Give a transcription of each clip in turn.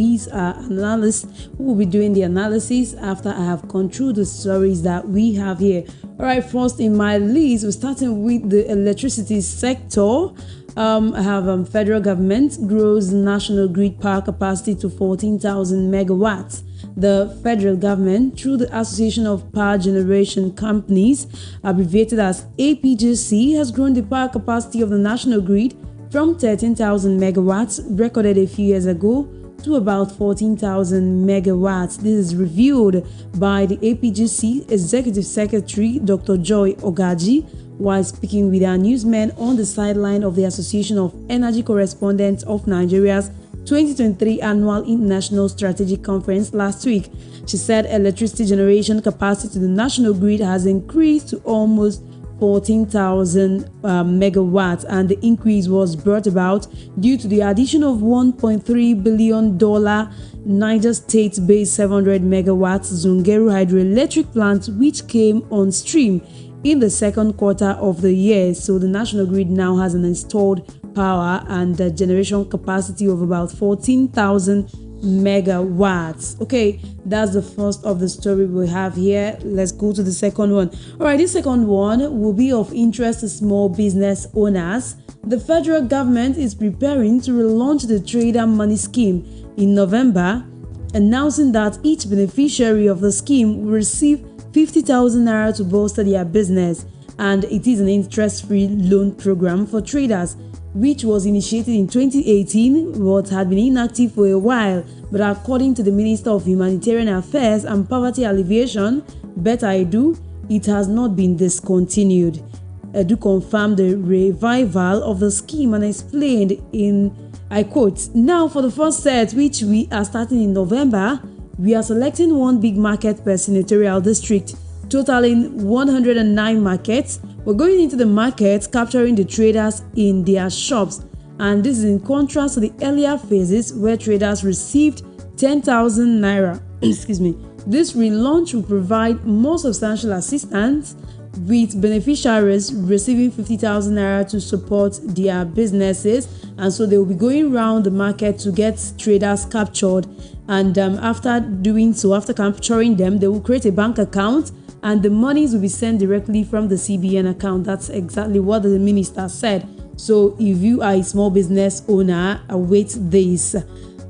is our analyst who will be doing the analysis after I have gone through the stories that we have here. All right, first in my list, we're starting with the electricity sector. I have federal government grows national grid power capacity to 14,000 megawatts. The federal government, through the Association of Power Generation Companies, abbreviated as APGC, has grown the power capacity of the national grid from 13,000 megawatts recorded a few years ago to about 14,000 megawatts. This is revealed by the APGC Executive Secretary Dr. Joy Ogaji while speaking with our newsmen on the sideline of the Association of Energy Correspondents of Nigeria's 2023 Annual International Strategic Conference last week. She said electricity generation capacity to the national grid has increased to almost 14,000 megawatts, and the increase was brought about due to the addition of $1.3 billion Niger State-based 700 megawatts Zungeru hydroelectric plant, which came on stream in the second quarter of the year. So the national grid now has an installed power and a generation capacity of about 14,000 megawatts. Okay, that's the first of the story we have here. Let's go to the second one. All right, this second one will be of interest to small business owners. The federal government is preparing to relaunch the Trader Money Scheme in November, announcing that each beneficiary of the scheme will receive 50,000 naira to bolster their business, and it is an interest-free loan program for traders, which was initiated in 2018 but had been inactive for a while. But according to the Minister of Humanitarian Affairs and Poverty Alleviation, Betta Edu, it has not been discontinued. Edu confirmed the revival of the scheme and explained in, I quote, "Now for the first set, which we are starting in November, we are selecting one big market per senatorial district, totaling 109 markets. We're going into the markets, capturing the traders in their shops, and this is in contrast to the earlier phases where traders received 10,000 naira. Excuse me. This relaunch will provide more substantial assistance, with beneficiaries receiving 50,000 naira to support their businesses, and so they will be going around the market to get traders captured, and after doing so, after capturing them, they will create a bank account and the monies will be sent directly from the CBN account." That's exactly what the minister said. So if you are a small business owner, await this.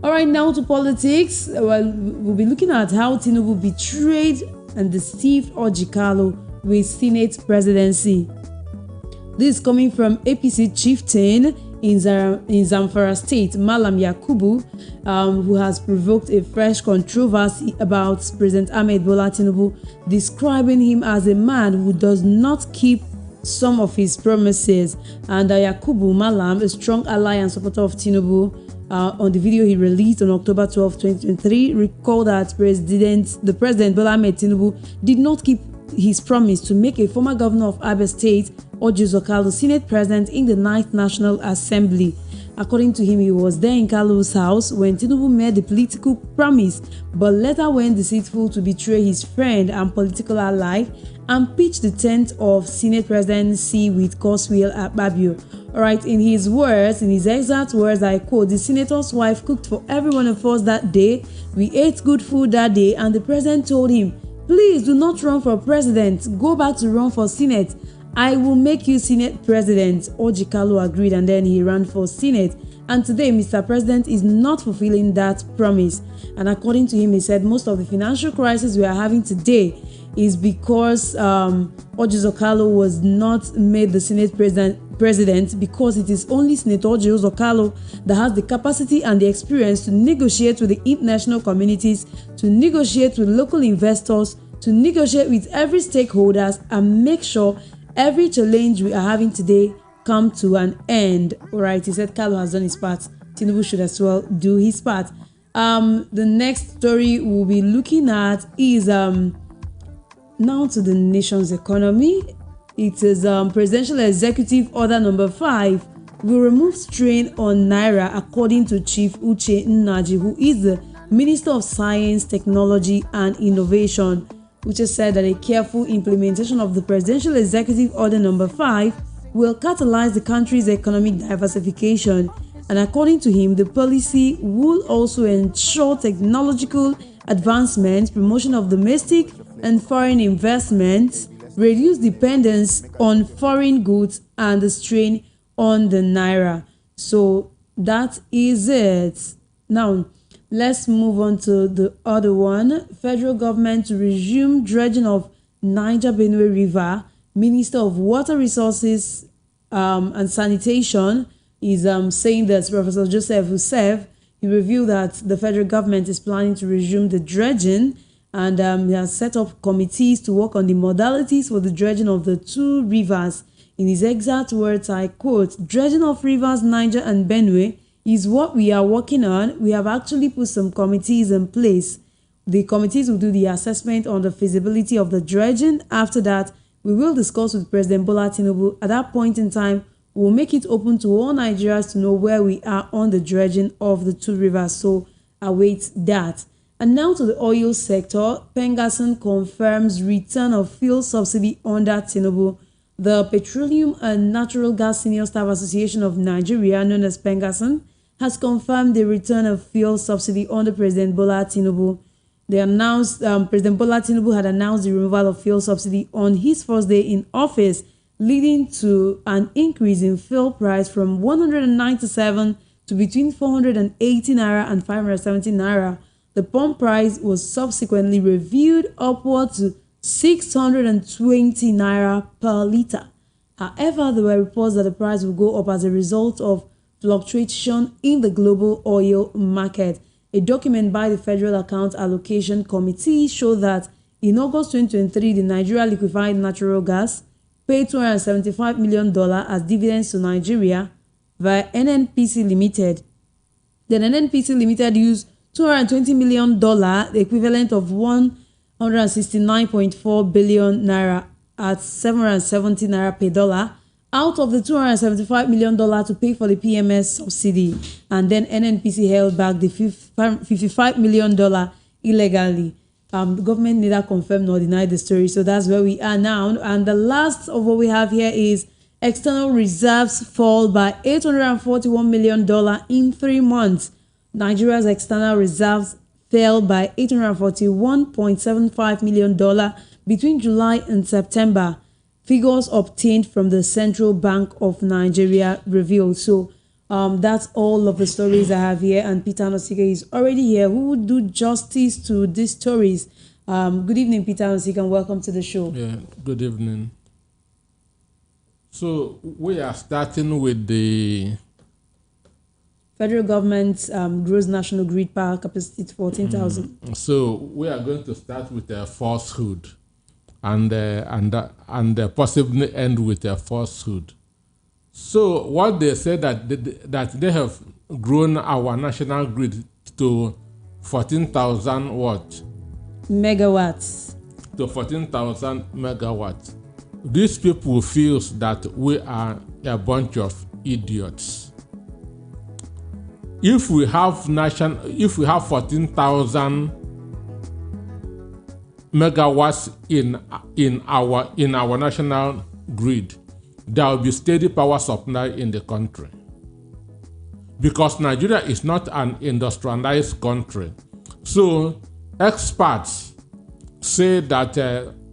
All right, now to politics. Well, we'll be looking at how Tinubu betrayed and deceived Ojikalo with Senate presidency. This is coming from APC chieftain in Zamfara State, Malam Yakubu, who has provoked a fresh controversy about President Ahmed Bola Tinubu, describing him as a man who does not keep some of his promises. And Yakubu Malam, a strong ally and supporter of Tinubu, on the video he released on October 12, 2023, recalled that the President Bola Ahmed Tinubu did not keep his promise to make a former governor of Abia State, Ojuzo Kalu, Senate President in the 9th National Assembly. According to him, he was there in Kalu's house when Tinubu made the political promise, but later went deceitful to betray his friend and political ally and pitched the tent of Senate presidency with Godswill Akpabio. Alright, in his exact words, I quote, "The senator's wife cooked for every one of us that day. We ate good food that day, and the president told him, 'Please do not run for president. Go back to run for Senate. I will make you Senate president.'" Ojikalo agreed, and then he ran for Senate. And today, Mr. President is not fulfilling that promise. And according to him, he said most of the financial crisis we are having today is because Ojuzo Kalu was not made the Senate president because it is only Senator Ojuzo Kalu that has the capacity and the experience to negotiate with the international communities, to negotiate with local investors, to negotiate with every stakeholders and make sure every challenge we are having today come to an end. All right, he said Kalu has done his part. Tinubu should as well do his part. The next story we'll be looking at is now to the nation's economy. It is Presidential Executive Order number 5 will remove strain on Naira, according to Chief Uche Nnaji, who is the Minister of Science, Technology and Innovation. Uche said that a careful implementation of the Presidential Executive Order number 5 will catalyze the country's economic diversification And according to him, the policy will also ensure technological advancement, promotion of domestic and foreign investments, reduce dependence on foreign goods, and the strain on the naira. So that is it. Now, let's move on to the other one. Federal government to resume dredging of Niger-Benue River. Minister of Water Resources and Sanitation is saying that Professor Joseph Hussev, he revealed that the federal government is planning to resume the dredging, and he has set up committees to work on the modalities for the dredging of the two rivers. In his exact words, I quote, "Dredging of rivers Niger and Benue is what we are working on. We have actually put some committees in place. The committees will do the assessment on the feasibility of the dredging. After that, we will discuss with President Bola Tinubu. At that point in time, we will make it open to all Nigerians to know where we are on the dredging of the two rivers." So await that. And now to the oil sector. Pengasson confirms return of fuel subsidy under Tinubu. The Petroleum and Natural Gas Senior Staff Association of Nigeria, known as Pengasson, has confirmed the return of fuel subsidy under President Bola Tinubu. They announced President Bola Tinubu had announced the removal of fuel subsidy on his first day in office, leading to an increase in fuel price from 197 to between 480 naira and 570 naira. The pump price was subsequently reviewed upward to 620 naira per litre. However, there were reports that the price will go up as a result of fluctuation in the global oil market. A document by the Federal Account Allocation Committee showed that in August 2023, the Nigeria Liquefied Natural Gas paid $275 million as dividends to Nigeria via NNPC Limited. Then NNPC Limited used $220 million, the equivalent of 169.4 billion naira at 770 naira per dollar, out of the $275 million to pay for the PMS subsidy. And then NNPC held back the $55 million illegally. The government neither confirmed nor denied the story. So that's where we are now. And the last of what we have here is external reserves fall by $841 million in 3 months. Nigeria's external reserves fell by $841.75 million between July and September. Figures obtained from the Central Bank of Nigeria revealed. So that's all of the stories I have here, and Peter Nosika is already here, who will do justice to these stories. Good evening, Peter Nosika, and welcome to the show. Yeah, good evening. So we are starting with the federal government gross national grid power capacity to 14,000. So we are going to start with a falsehood, and possibly end with a falsehood. So what they say that they have grown our national grid to 14,000 what? Megawatts. To 14,000 megawatts. These people feels that we are a bunch of idiots. If we have 14,000 megawatts in our national grid, there will be steady power supply in the country. Because Nigeria is not an industrialized country. So experts say that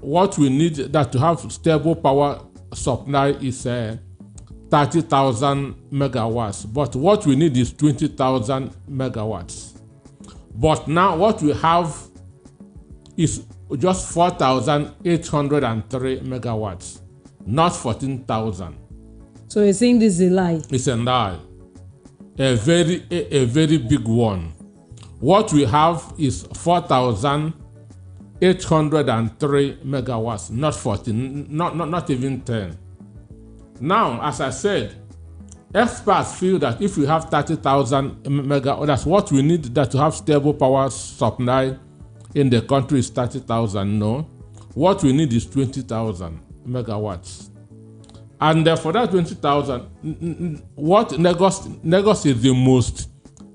what we need that to have stable power supply is 30,000 megawatts. But what we need is 20,000 megawatts. But now what we have is just 4,803 megawatts. Not 14,000. So you're saying this is a lie? It's a lie. A very big one. What we have is 4,803 megawatts, not 14, not even 10. Now, as I said, experts feel that if we have 30,000 megawatts, that's what we need that to have stable power supply in the country is 30,000. No. What we need is 20,000 megawatts. And for that 20,000, what Lagos is the most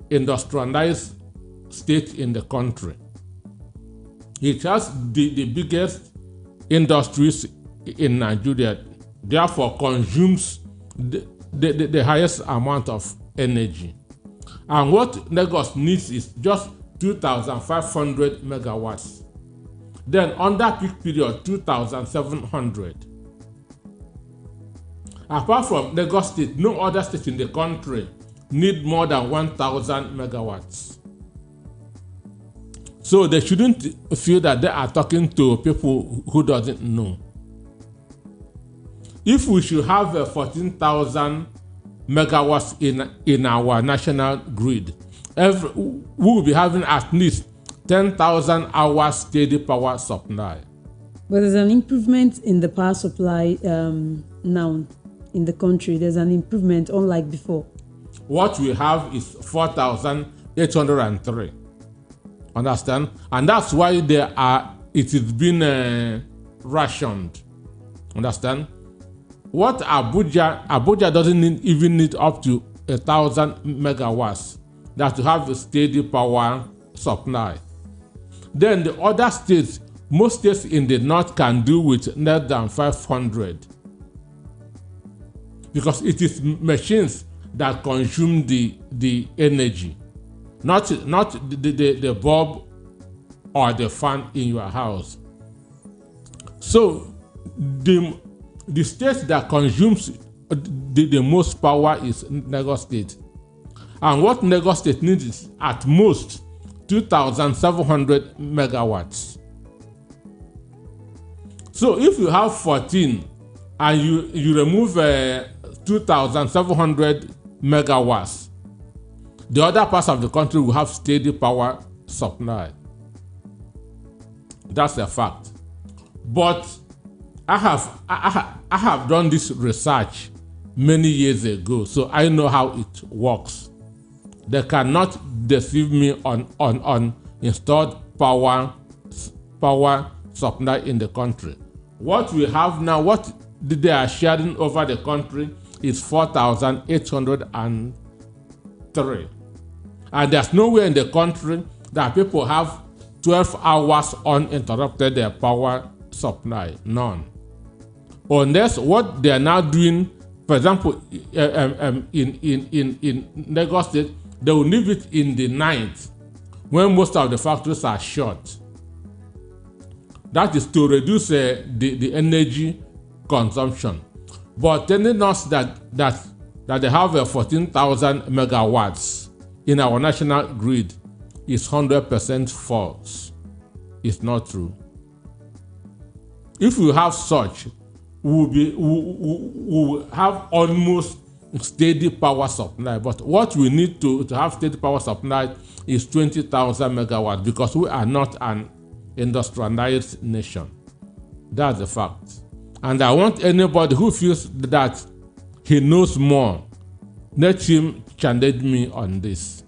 industrialized state in the country. It has the biggest industries in Nigeria, therefore consumes the highest amount of energy. And what Lagos needs is just 2,500 megawatts. Then under peak period, 2,700. Apart from Lagos State, no other state in the country need more than 1,000 megawatts. So they shouldn't feel that they are talking to people who doesn't know. If we should have 14,000 megawatts in our national grid, we will be having at least 10,000 hours steady power supply. But there's an improvement in the power supply now in the country. There's an improvement, unlike before. What we have is 4,803. Understand? And that's why it is being rationed. Understand? What Abuja doesn't even need up to 1,000 megawatts that to have a steady power supply. Then the other states, most states in the north can do with less than 500, because it is machines that consume the energy, not the bulb or the fan in your house. So the state that consumes the most power is Lagos State. And what Lagos State needs is at most 2,700 megawatts. So if you have 14 and you remove 2,700 megawatts, the other parts of the country will have steady power supply. That's a fact. But I have done this research many years ago, so I know how it works. They cannot deceive me on installed power supply in the country. What we have now, what they are sharing over the country is 4,803. And there's nowhere in the country that people have 12 hours uninterrupted power supply. None. Unless what they are now doing, for example, in Lagos State, they will leave it in the night when most of the factories are shut. That is to reduce the energy consumption. But telling us that they have 14,000 megawatts in our national grid is 100% false. It's not true. If we have such, we will have almost steady power supply. But what we need to have steady power supply is 20,000 megawatts, because we are not an industrialized nation. That's the fact. And I want anybody who feels that he knows more, let him challenge me on this.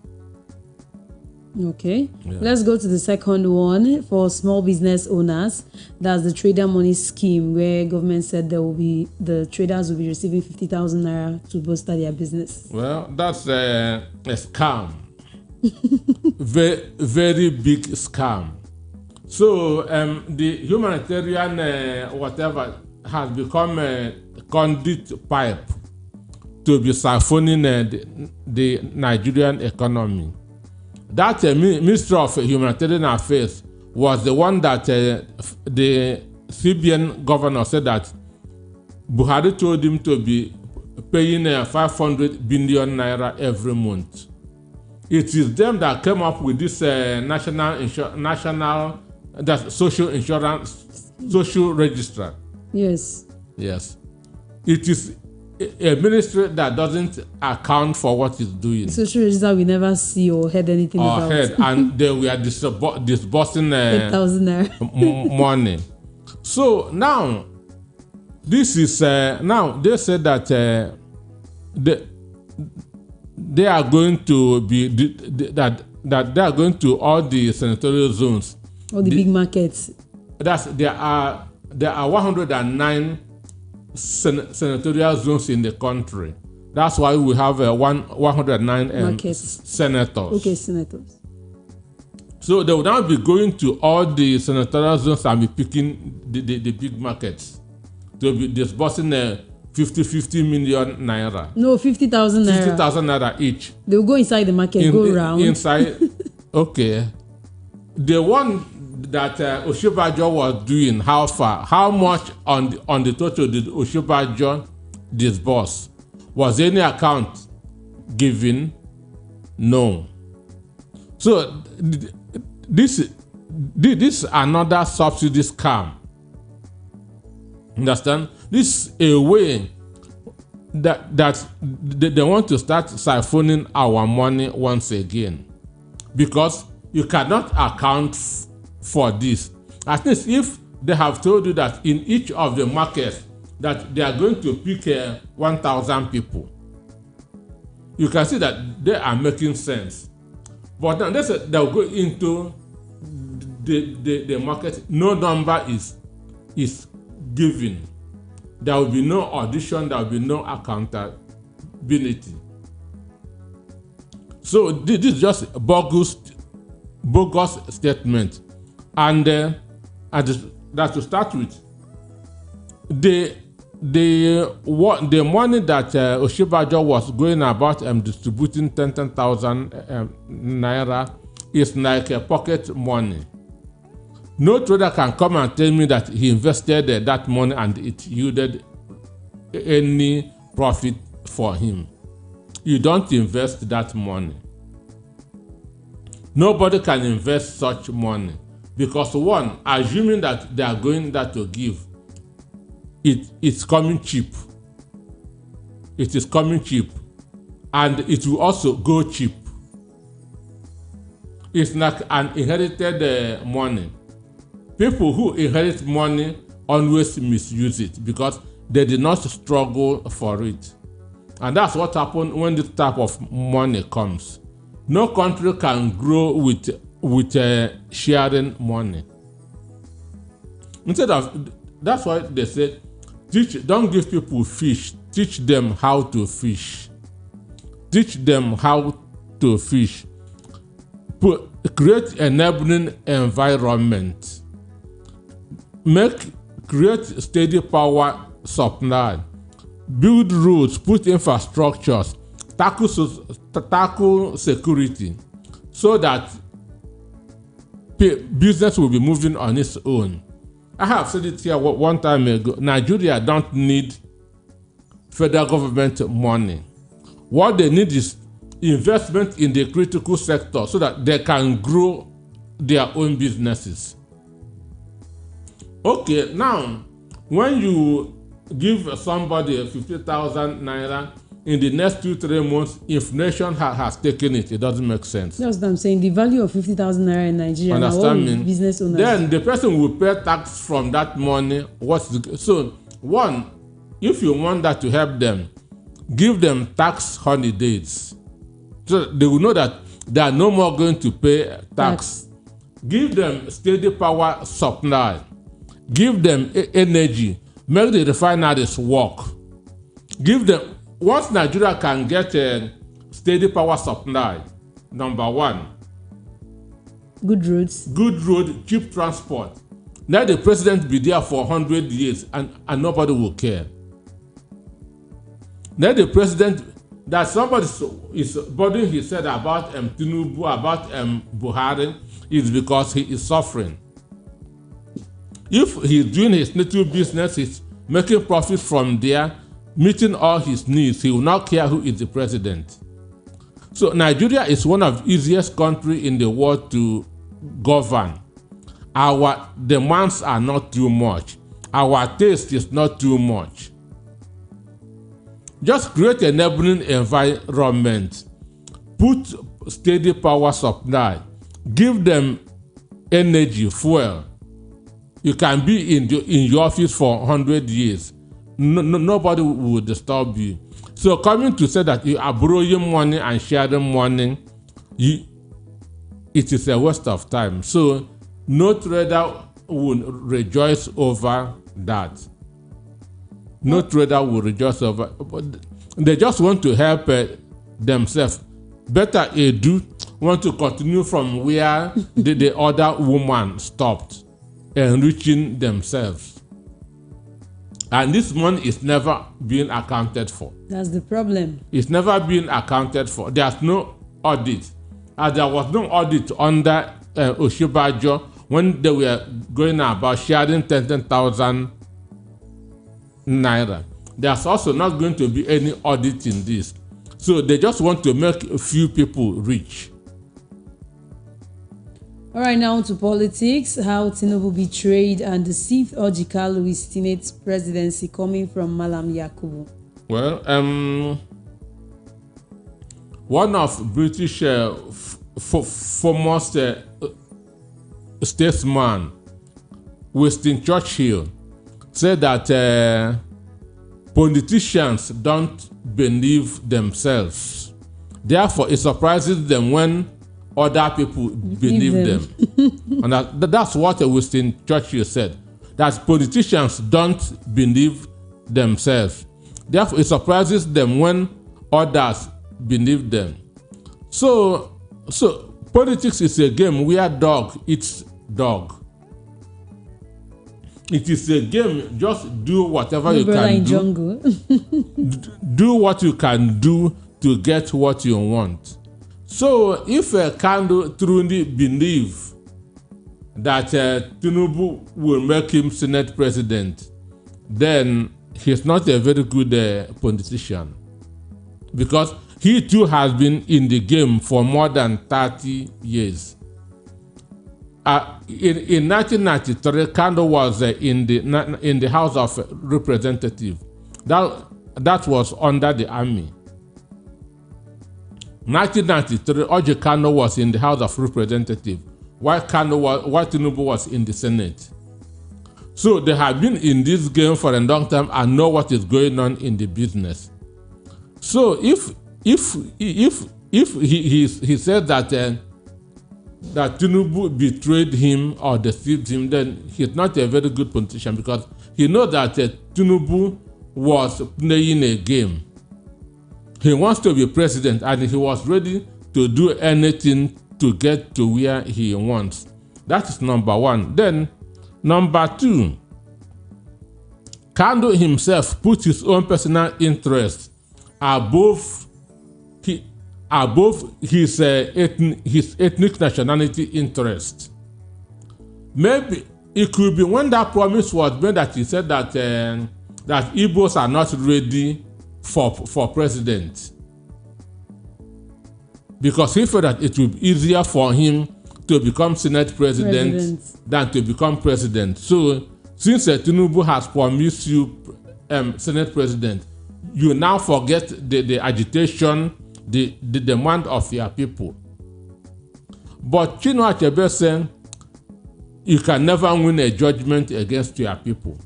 Okay, yeah. Let's go to the second one for small business owners. That's the trader money scheme, where government said the traders will be receiving 50,000 naira to bolster their business. Well, that's a scam. Very big scam. So the humanitarian whatever has become a conduit pipe to be siphoning the Nigerian economy. That Minister of Humanitarian Affairs was the one that the CBN governor said that Buhari told him to be paying 500 billion naira every month. It is them that came up with this social insurance, social register. Yes. Yes. It is a ministry that doesn't account for what it's doing. Social register we never see or heard anything about. And they were disbursing 8,000 naira money. So now, this is now they said that they are going to be that they are going to all the senatorial zones, all the big markets. There are 109 senatorial zones in the country. That's why we have 109 senators. Okay, senators. So they will now be going to all the senatorial zones and be picking the big markets to be disbursing 50 million naira. No, 50,000 naira. 50,000 naira each. They'll go inside the market, go around. Inside, okay. The one that Oshibajo was doing, how far? How much on the total did Oshibajo disburse? Was any account given? No. So this is another subsidy scam. Understand? This is a way that they want to start siphoning our money once again, because you cannot account for this. At least if they have told you that in each of the markets that they are going to pick 1,000 people, you can see that they are making sense. But then they'll go into the market. No number is given. There will be no audition. There will be no accountability. So this is just a bogus statement. And that to start with, the money that Oshibajo was going about distributing 10,000 naira is like a pocket money. No trader can come and tell me that he invested that money and it yielded any profit for him. You don't invest that money. Nobody can invest such money, because one, assuming that they are going that to give, it's coming cheap. It is coming cheap, and it will also go cheap. It's like an inherited money. People who inherit money always misuse it because they did not struggle for it. And that's what happens when this type of money comes. No country can grow with sharing money. Instead of, that's why they say, don't give people fish, teach them how to fish. Teach them how to fish. Create enabling environment. Create steady power supply. Build roads, put infrastructures, tackle security, so that business will be moving on its own. I have said it here one time ago. Nigeria don't need federal government money. What they need is investment in the critical sector so that they can grow their own businesses. Okay, now, when you give somebody 50,000 naira, in the next 2-3 months, inflation has taken it. It doesn't make sense. That's what I'm saying. The value of 50,000 naira in Nigeria. Understand me? Business owners. Then the person will pay tax from that money. So, one, if you want that to help them, give them tax holidays. So they will know that they are no more going to pay tax. Give them steady power supply. Give them energy. Make the refineries work. Give them. Once Nigeria can get a steady power supply, number one, good roads, cheap transport. Let the president be there for 100 years and nobody will care. Let the president, that somebody is bothering his head about Tinubu, about Buhari, is because he is suffering. If he's doing his little business, he's making profit from there, meeting all his needs, he will not care who is the president. So Nigeria is one of the easiest countries in the world to govern. Our demands are not too much. Our taste is not too much. Just create an enabling environment. Put steady power supply. Give them energy, fuel. You can be in your office for 100 years. Nobody will disturb you. So coming to say that you are borrowing money and sharing money, it is a waste of time. So no trader will rejoice over that. No trader will rejoice over. They just want to help themselves. Better Edu want to continue from where the other woman stopped, enriching themselves. And this money is never being accounted for. That's the problem. It's never been accounted for. There's no audit. There was no audit under Oshibajo when they were going about sharing 10,000 naira. There's also not going to be any audit in this. So they just want to make a few people rich. All right, now to politics. How Tinubu betrayed and deceived Ojikalu with Senate presidency, coming from Malam Yakubu. Well, one of British foremost statesman, Winston Churchill, said that politicians don't believe themselves. Therefore, it surprises them when other people believe them. And that's what Winston Churchill said, that politicians don't believe themselves. Therefore, it surprises them when others believe them. So politics is a game where dog eats dog. It is a game, just do whatever you can do. Do what you can do to get what you want. So if Kanu truly believe that Tinubu will make him Senate president, then he's not a very good politician, because he too has been in the game for more than 30 years. In 1993, Kanu was in the House of Representatives. That was under the army. 1993, Oji Kanu was in the House of Representatives, while Tinubu was in the Senate. So they have been in this game for a long time and know what is going on in the business. So if he said that that Tinubu betrayed him or deceived him, then he's not a very good politician, because he knows that Tinubu was playing a game. He wants to be president, and he was ready to do anything to get to where he wants. That is number one. Then, number two, Kanu himself put his own personal interest above his ethnic nationality interest. Maybe it could be when that promise was made that he said that that Igbos are not ready for president, because he felt that it would be easier for him to become Senate president than to become president. So since Tinubu has promised you Senate president, you now forget the agitation, the demand of your people. But Chinua Achebe said, you can never win a judgment against your people.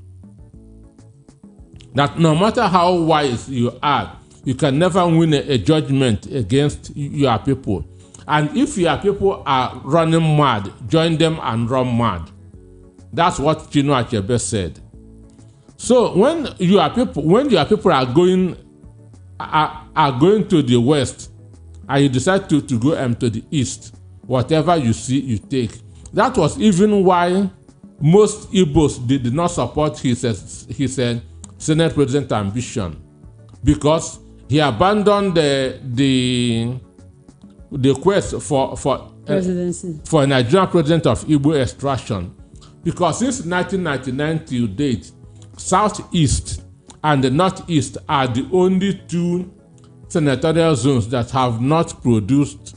That no matter how wise you are, you can never win a judgment against your people. And if your people are running mad, join them and run mad. That's what Chinua Achebe said. So when your people are going to the west, and you decide to go to the east, whatever you see, you take. That was even why most Igbos did not support his Senate president ambition, because he abandoned the quest for a Nigerian president of Igbo extraction, because since 1999 till date, Southeast and the Northeast are the only two senatorial zones that have not produced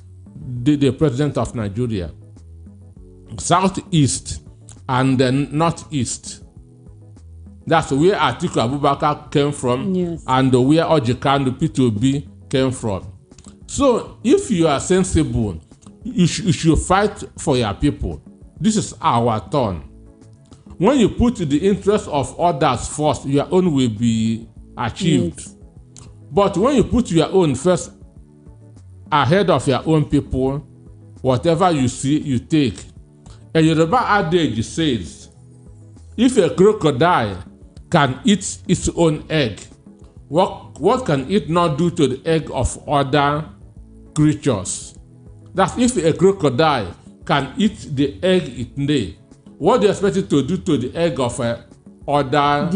the president of Nigeria. Southeast and the Northeast. That's where Atiku Abubakar came from, yes, and where Ojikanu P2B came from. So if you are sensible, you should fight for your people. This is our turn. When you put the interest of others first, your own will be achieved. Yes. But when you put your own first ahead of your own people, whatever you see, you take. A Yoruba adage says, if a crocodile can eat its own egg, what can it not do to the egg of other creatures? That's if a crocodile can eat the egg it lay, what do you expect it to do to the egg of other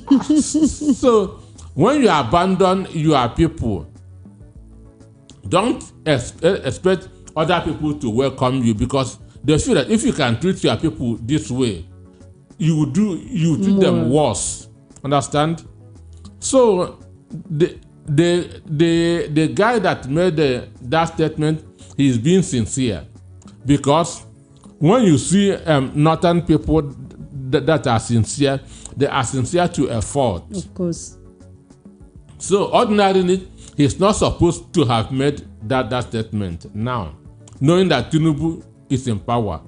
So when you abandon your people, don't expect other people to welcome you, because they feel that if you can treat your people this way, you treat them worse. Understand? So the guy that made that statement, he's being sincere, because when you see northern people that are sincere, they are sincere to a fault. Of course. So ordinarily, he's not supposed to have made that statement now, knowing that Tinubu is in power.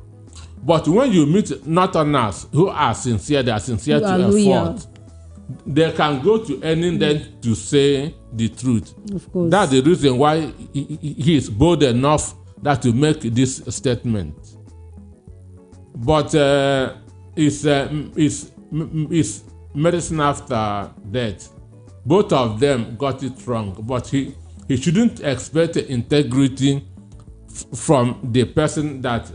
But when you meet northerners who are sincere, they are sincere to a fault, they can go to any length to say the truth. Of course. That's the reason why he is bold enough that to make this statement. But it's medicine after death. Both of them got it wrong, but he shouldn't expect integrity from the person that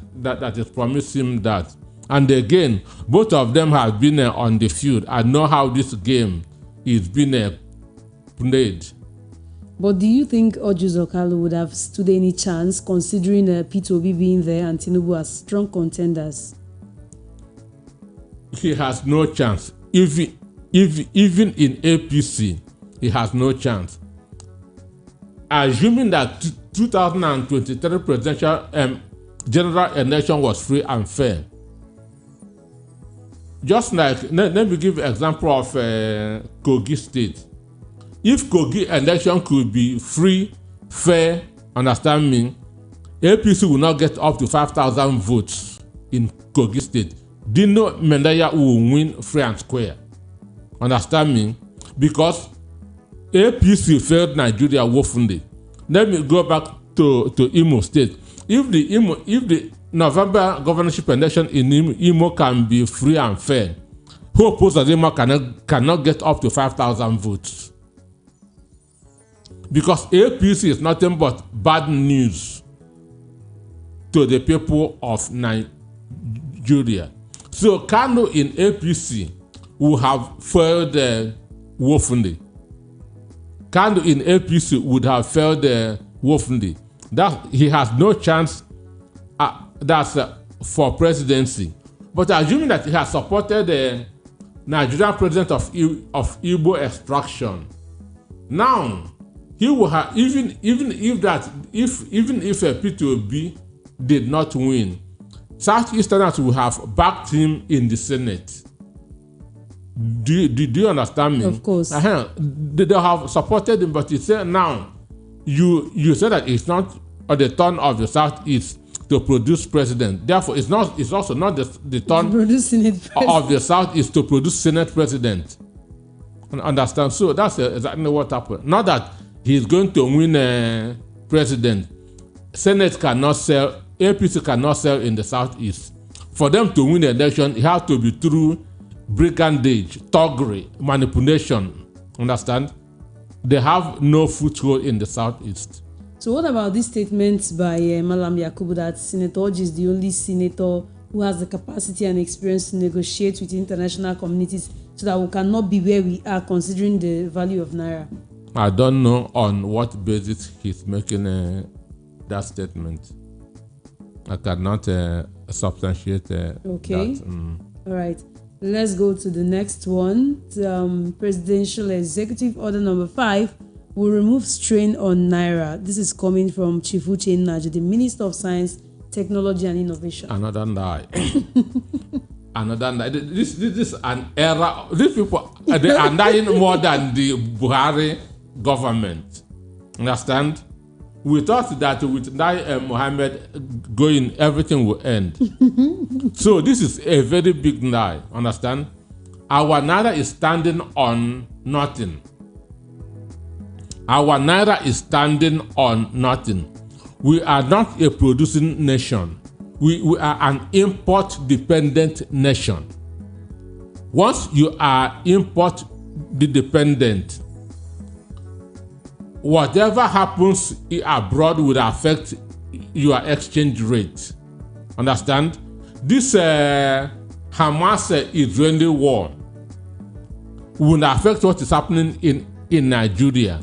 is promising that. And again, both of them have been on the field and know how this game is being played. But do you think Orji Okalu would have stood any chance, considering P2B being there and Tinubu as strong contenders? He has no chance. Even in APC, he has no chance. Assuming that 2023 presidential general election was free and fair. Just like, let me give an example of Kogi State. If Kogi election could be free, fair, understand me, APC will not get up to 5,000 votes in Kogi State. Dino Mendaya will win free and square. Understand me? Because APC failed Nigeria woefully. Let me go back to Imo State. If the November governorship election in Imo can be free and fair, who opposes Imo cannot get up to 5,000 votes. Because APC is nothing but bad news to the people of Nigeria. So Kano in APC will have failed woefully. Kano in APC would have failed woefully. That he has no chance. That's for presidency. But assuming that he has supported the Nigerian president of Igbo extraction, now he will have even if a P2B did not win, Southeasterners will have backed him in the Senate. Do you understand me? Of course. They have supported him, but he said now you said that it's not on the turn of the Southeast to produce president. Therefore, it's also not the turn of the Southeast to produce Senate president. Understand? So that's exactly what happened. Not that he's going to win a president. Senate cannot sell, APC cannot sell in the Southeast. For them to win the election, it has to be through brigandage, thuggery, manipulation. Understand? They have no foothold in the Southeast. So what about this statement by Malam Yakubu that Senator Orji is the only senator who has the capacity and experience to negotiate with international communities so that we cannot be where we are considering the value of Naira? I don't know on what basis he's making that statement. I cannot substantiate okay. that. All right. Let's go to the next one. Presidential Executive Order number 5 will remove strain on Naira. This is coming from Chief Uche Nnaji, the Minister of Science, Technology and Innovation. Another lie. Another lie. This is an error. These people they are dying more than the Buhari government. Understand? We thought that with Mohammed going, everything will end. So this is a very big lie. Understand? Our Naira is standing on nothing. Our Naira is standing on nothing. We are not a producing nation. We are an import-dependent nation. Once you are import-dependent, whatever happens abroad will affect your exchange rate. Understand? This Hamas-Israeli war would affect what is happening in Nigeria.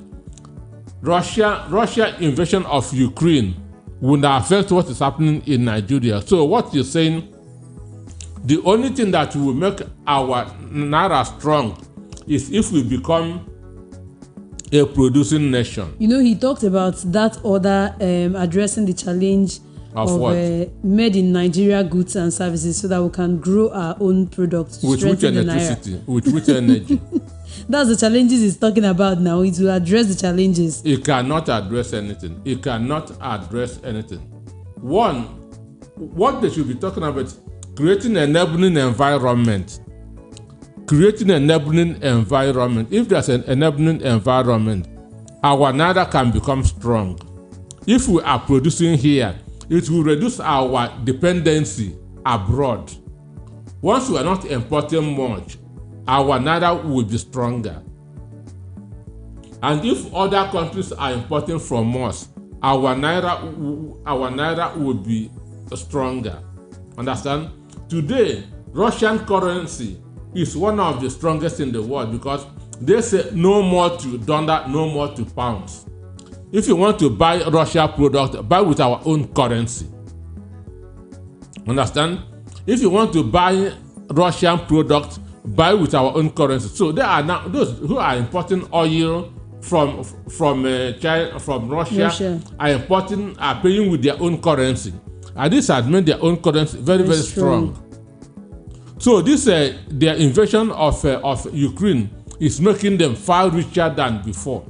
Russia invasion of Ukraine would affect what is happening in Nigeria. So what you're saying, the only thing that will make our naira strong is if we become a producing nation. You know, he talked about that order addressing the challenge of made in Nigeria goods and services so that we can grow our own products to strengthen the naira. With which energy? That's the challenges he's talking about now. It will address the challenges. It cannot address anything. It cannot address anything. One, what they should be talking about, creating an enabling environment. Creating an enabling environment. If there's an enabling environment, our naira can become strong. If we are producing here, it will reduce our dependency abroad. Once we are not importing much, our naira will be stronger. And if other countries are importing from us, our naira will be stronger. Understand? Today, Russian currency is one of the strongest in the world because they say no more to dollar, no more to pounds. If you want to buy Russia product, buy with our own currency. Understand? If you want to buy Russian product, buy with our own currency. So there are now those who are importing oil from China, from Russia, are paying with their own currency, and this has made their own currency very strong. So this their invasion of Ukraine is making them far richer than before.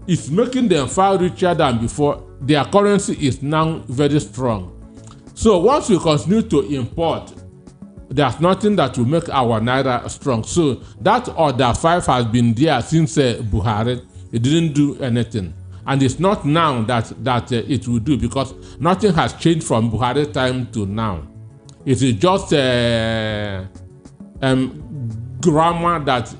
It's making them far richer than before. Their currency is now very strong. So once we continue to import, there's nothing that will make our naira strong. So that order 5 has been there since Buhari. It didn't do anything. And it's not now that it will do, because nothing has changed from Buhari time to now. It is just grammar that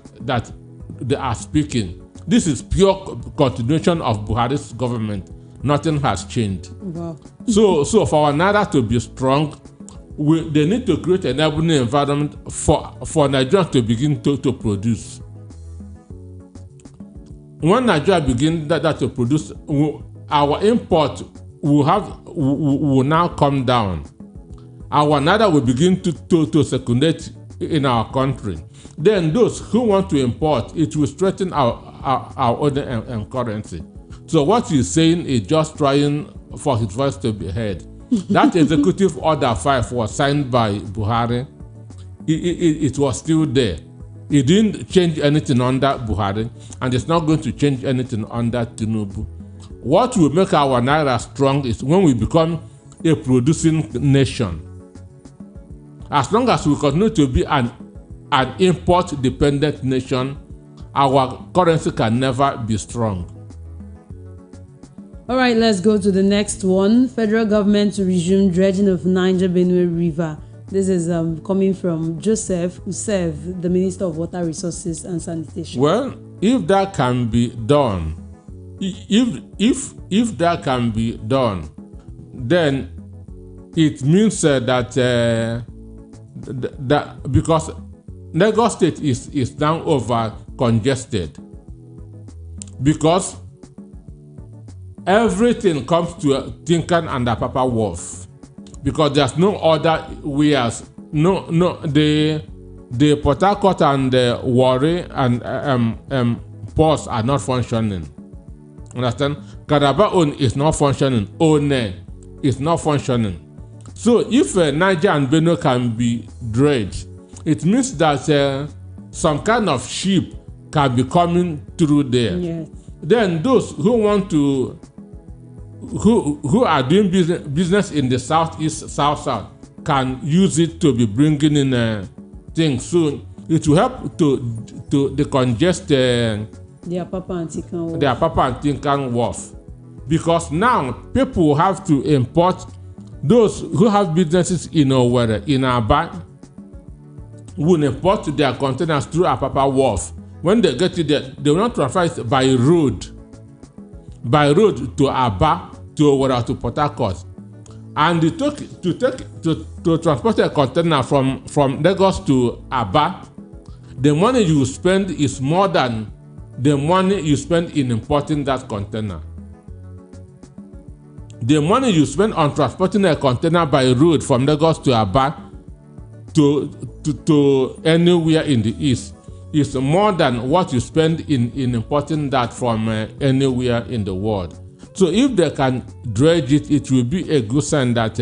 they are speaking. This is pure continuation of Buhari's government. Nothing has changed. Wow. So for our naira to be strong, they need to create an enabling environment for Nigeria to begin to produce. When Nigeria begins that to produce, our import will now come down. Our naira will begin to circulate in our country. Then those who want to import, it will strengthen our own currency. So what he's saying is just trying for his voice to be heard. That executive order 5 was signed by Buhari. It was still there. It didn't change anything under Buhari, and it's not going to change anything under Tinubu. What will make our naira strong is when we become a producing nation. As long as we continue to be an import-dependent nation, our currency can never be strong. All right, let's go to the next one. Federal government to resume dredging of Niger-Benue River. This is coming from Joseph Usev, the Minister of Water Resources and Sanitation. Well, if that can be done, if that can be done, then it means that because Lagos State is now over congested, because everything comes to Tinkan and Apapa Wharf, because there's no other ways. The Port Harcourt and the Warri and ports are not functioning. Understand? Karabaon is not functioning. One is not functioning. So if Niger and Benue can be dredged, it means that some kind of ship can be coming through there. Yes. Then those who want to, who are doing business in the southeast, south, can use it to be bringing in things. So it will help to decongest the Apapa and Tinkan Wharf. Because now people have to import. Those who have businesses in Owerri, in Aba, will import their containers through Apapa Wharf. When they get it there, they will not transfer it by road to Aba, to Owerri, to Port Harcourt. And to transport a container from Lagos to Aba, the money you spend is more than the money you spend in importing that container. The money you spend on transporting a container by road from Lagos to Aba to anywhere in the east is more than what you spend in importing that from anywhere in the world. So if they can dredge it, it will be a good sign that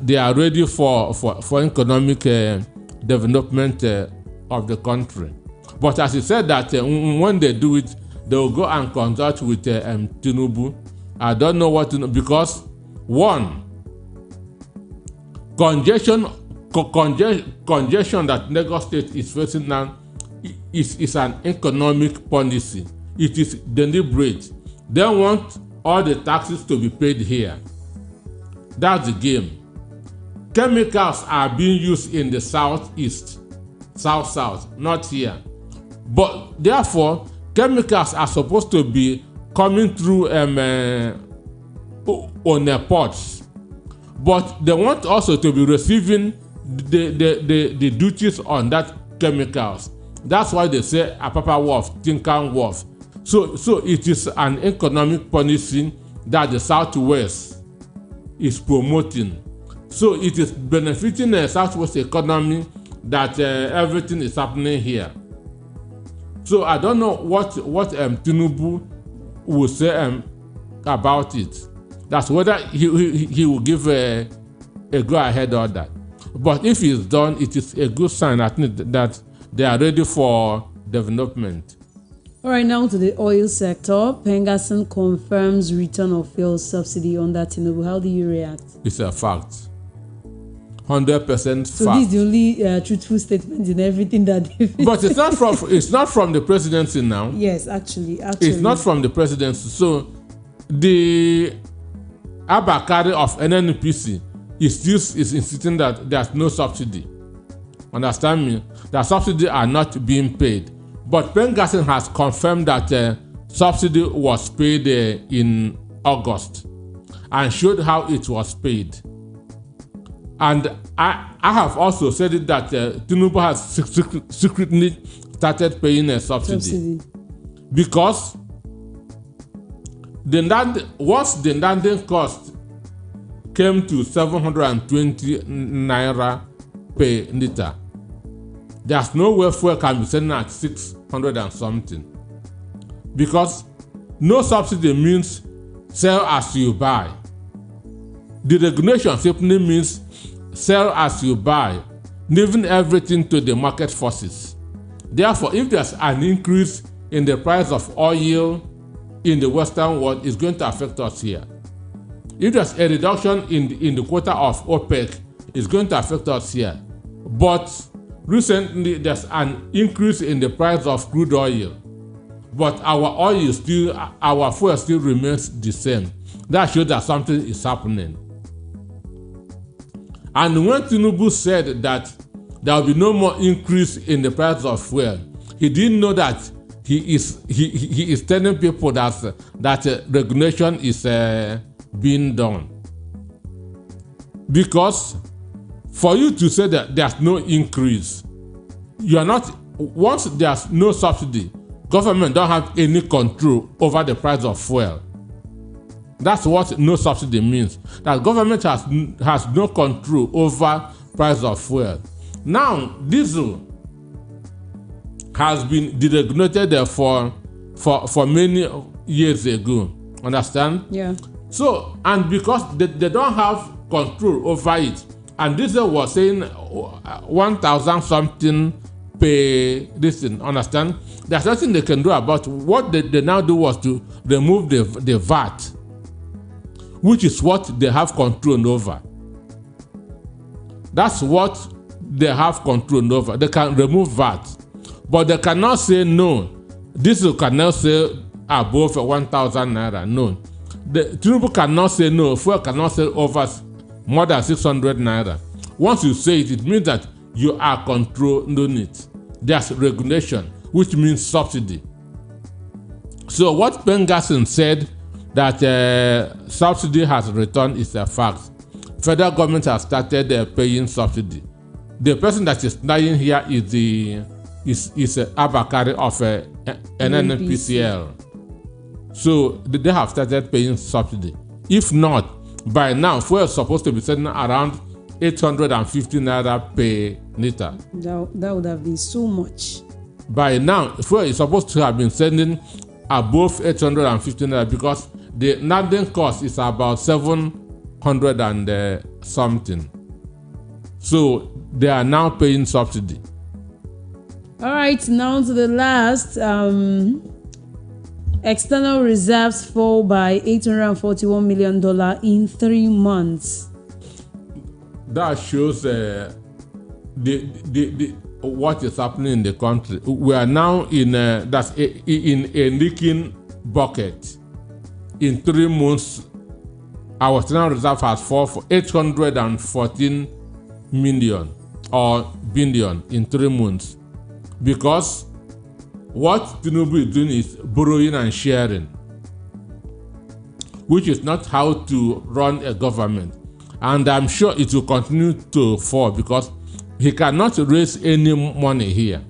they are ready for economic development of the country. But as he said that when they do it, they will go and consult with Tinubu. I don't know what to know, because one, congestion that Lagos State is facing now is an economic policy. It is deliberate. They want all the taxes to be paid here. That's the game. Chemicals are being used in the southeast, south, not here. But therefore, chemicals are supposed to be coming through on the ports. But they want also to be receiving the duties on that chemicals. That's why they say Apapa Wharf, Tinkan Wharf. So it is an economic policy that the Southwest is promoting. So it is benefiting the Southwest economy that everything is happening here. So I don't know what Tinubu will say about it. That's whether he will give a go-ahead order. But if it's done, it is a good sign that they are ready for development. All right, now to the oil sector. Pengasson confirms return of fuel subsidy under Tinubu. How do you react? It's a fact. 100% fact. So this is the only truthful statement in everything that they've But it's not from the presidency now. Yes, actually. It's not from the presidency. So the Abakari of NNPC is insisting that there's no subsidy. Understand me? That subsidies are not being paid. But Pengasson has confirmed that subsidy was paid in August and showed how it was paid. And I have also said it that Tinubu has secretly started paying a subsidy. Because once the landing cost came to 720 naira per liter, there's no way fuel can be selling at 600 and something. Because no subsidy means sell as you buy. The regulation simply means sell as you buy, leaving everything to the market forces. Therefore, if there's an increase in the price of oil in the Western world, it's going to affect us here. If there's a reduction in the quota of OPEC, it's going to affect us here. But recently, there's an increase in the price of crude oil, but our fuel still remains the same. That shows that something is happening. And when Tinubu said that there will be no more increase in the price of fuel, he didn't know that he is telling people that regulation is being done. Because for you to say that there's no increase, you are not. Once there's no subsidy, government don't have any control over the price of fuel. That's what no subsidy means. That government has no control over price of fuel. Now, diesel has been deregulated for many years ago. Understand? Yeah. So, and because they don't have control over it, and diesel was saying 1,000 something per listen, understand? There's nothing they can do about it. What they now do was to remove the VAT, which is what they have control over. That's what they have control over. They can remove VAT, but they cannot say no. Diesel cannot say above 1,000 naira. No. The Tinubu cannot say no. Fuel cannot say over more than 600 naira. Once you say it, it means that you are controlling it. There's regulation, which means subsidy. So what Pengasson said, that subsidy has returned is a fact. Federal government has started paying subsidy. The person that is lying here is Abakari of NNPCL. So they have started paying subsidy. If not, by now, fuel is supposed to be selling around 850 naira per liter. That would have been so much. By now, fuel is supposed to have been selling above 850 naira because the landing cost is about 700 and something. So they are now paying subsidy. All right, now to the last. External reserves fall by $841 million in 3 months. That shows what is happening in the country. We are now in a leaking bucket. In 3 months, our external reserve has fallen for 814 million or billion in 3 months, because what Tinubu is doing is borrowing and sharing, which is not how to run a government. And I'm sure it will continue to fall because he cannot raise any money here.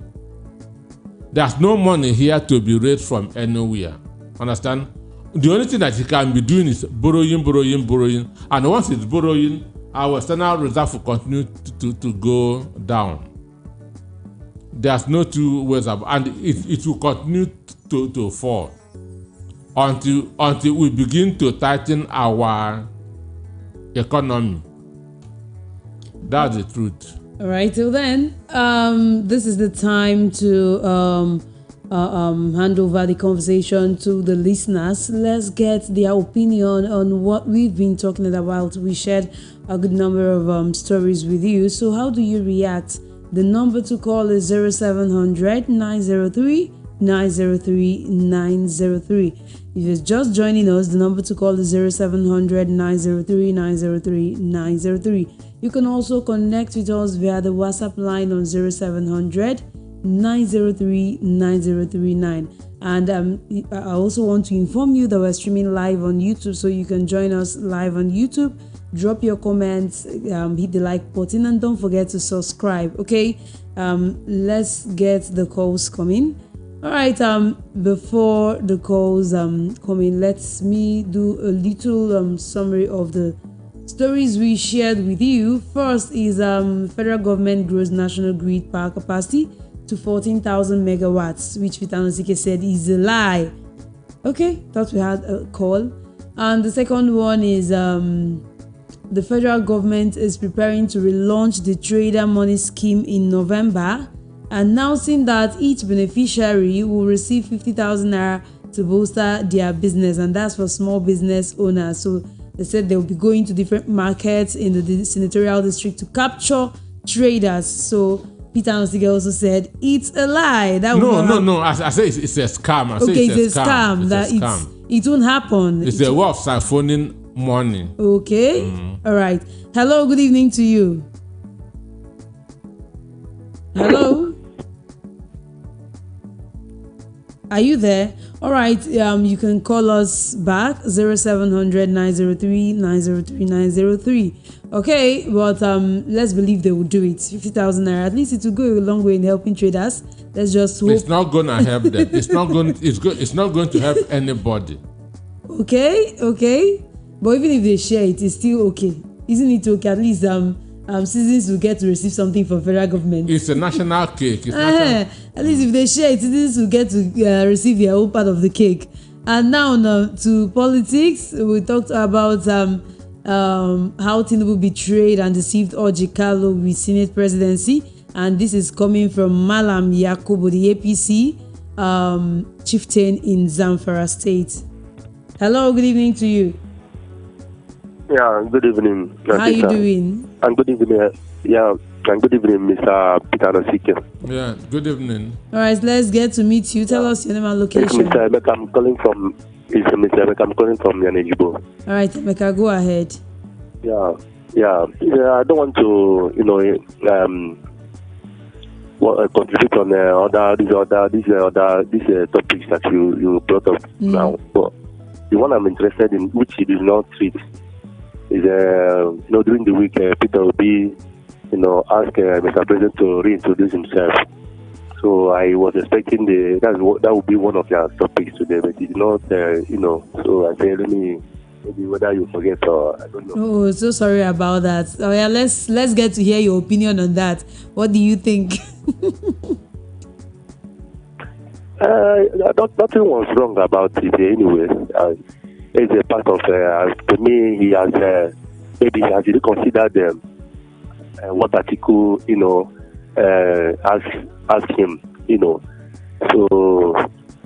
There's no money here to be raised from anywhere. Understand? The only thing that he can be doing is borrowing. And once he's borrowing, our external reserve will continue to go down. There's no two ways about, and it will continue to fall until we begin to tighten our economy. That's the truth. All right, till then, this is the time to hand over the conversation to the listeners. Let's get their opinion on what we've been talking about. We shared a good number of stories with you. So how do you react? The number to call is 0700 903 903 903. If you're just joining us, the number to call is 0700 903 903 903. You can also connect with us via the WhatsApp line on 0700 903 9039. And I also want to inform you that we're streaming live on YouTube, so you can join us live on YouTube. Drop your comments, hit the like button, and don't forget to subscribe. Okay, let's get the calls coming. All right, before the calls come in, let me do a little summary of the stories we shared with you. First is federal government grows national grid power capacity to 14,000 megawatts, which Vitanosike said is a lie. Okay, thought we had a call. And the second one is the federal government is preparing to relaunch the trader money scheme in November, announcing that each beneficiary will receive 50,000 naira to bolster their business, and that's for small business owners. So they said they'll be going to different markets in the senatorial district to capture traders. So Peter Nosige also said it's a lie. No. I say it's a scam. It's a scam. It won't happen. It's a way of siphoning money. Okay. All right. Hello. Good evening to you. Hello. Are you there? All right. You can call us back 0700 903 903 903. Okay, but let's believe they will do it. 50,000 naira. At least it will go a long way in helping traders. Let's just hope. It's not gonna help them. It's not going to help anybody. Okay. But even if they share it, it's still okay. Isn't it okay? At least citizens will get to receive something from federal government. It's a national cake. At least if they share it, citizens will get to receive their own part of the cake. And now to politics. We talked about how Tinubu betrayed and deceived Orji Kalu with Senate presidency. And this is coming from Malam Yakubu, the APC chieftain in Zamfara State. Hello, good evening to you. Yeah, good evening. How are you doing? And good evening. And good evening, Mr. Peter Nosike. Yeah, good evening. All right, let's get to meet you. Tell us your name and location. It's Mr. Emeka. I'm calling from Yanejibo. All right, Emeka, go ahead. Yeah. I don't want to, contribute on these topics that you brought up now. But The one I'm interested in, which he did not treat, is during the week Peter Obi, asked Mr. President to reintroduce himself. So I was expecting that would be one of their topics today, but he did not, So I said, maybe whether you forget or I don't know. Oh, so sorry about that. Oh yeah, let's get to hear your opinion on that. What do you think? Nothing was wrong about it anyway. It's a part of. To me, he has maybe he has reconsidered what article ask him. So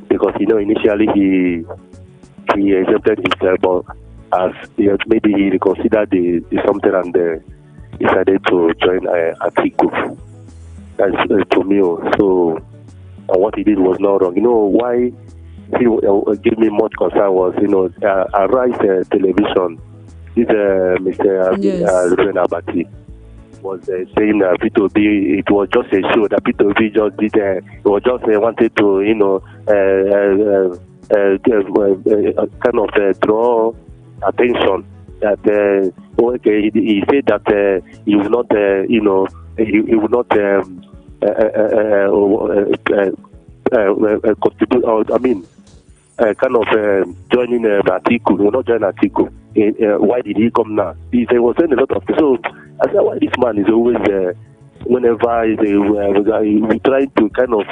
because initially he exempted himself, but as maybe he reconsidered the something and decided to join Atiku. That's to me. So what he did was not wrong. Why he gave me much concern was Arise Television. This Mr. Ruben Abati was saying that P2B, it was just a show that P2B just did. It was just wanted to kind of draw attention that he said that he will not he will not contribute, kind of joining Atiku. He will not join Atiku. Why did he come now? He was saying a lot of things. So I said, why this man is always whenever we try to kind of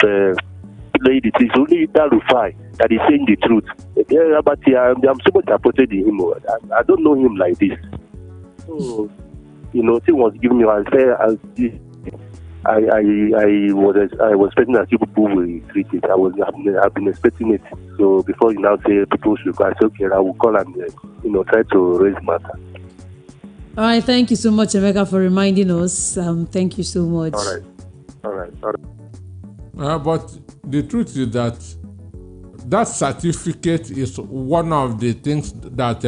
play it is only Darufai that is saying the truth. Yeah, but I'm so much supported in him. I don't know him like this. So he was giving me I was expecting that people will treat it. I've been expecting it. So before you now say people should go, I said, okay, I will call and try to raise matter. All right, thank you so much, Emeka, for reminding us. Thank you so much. All right. But the truth is that certificate is one of the things that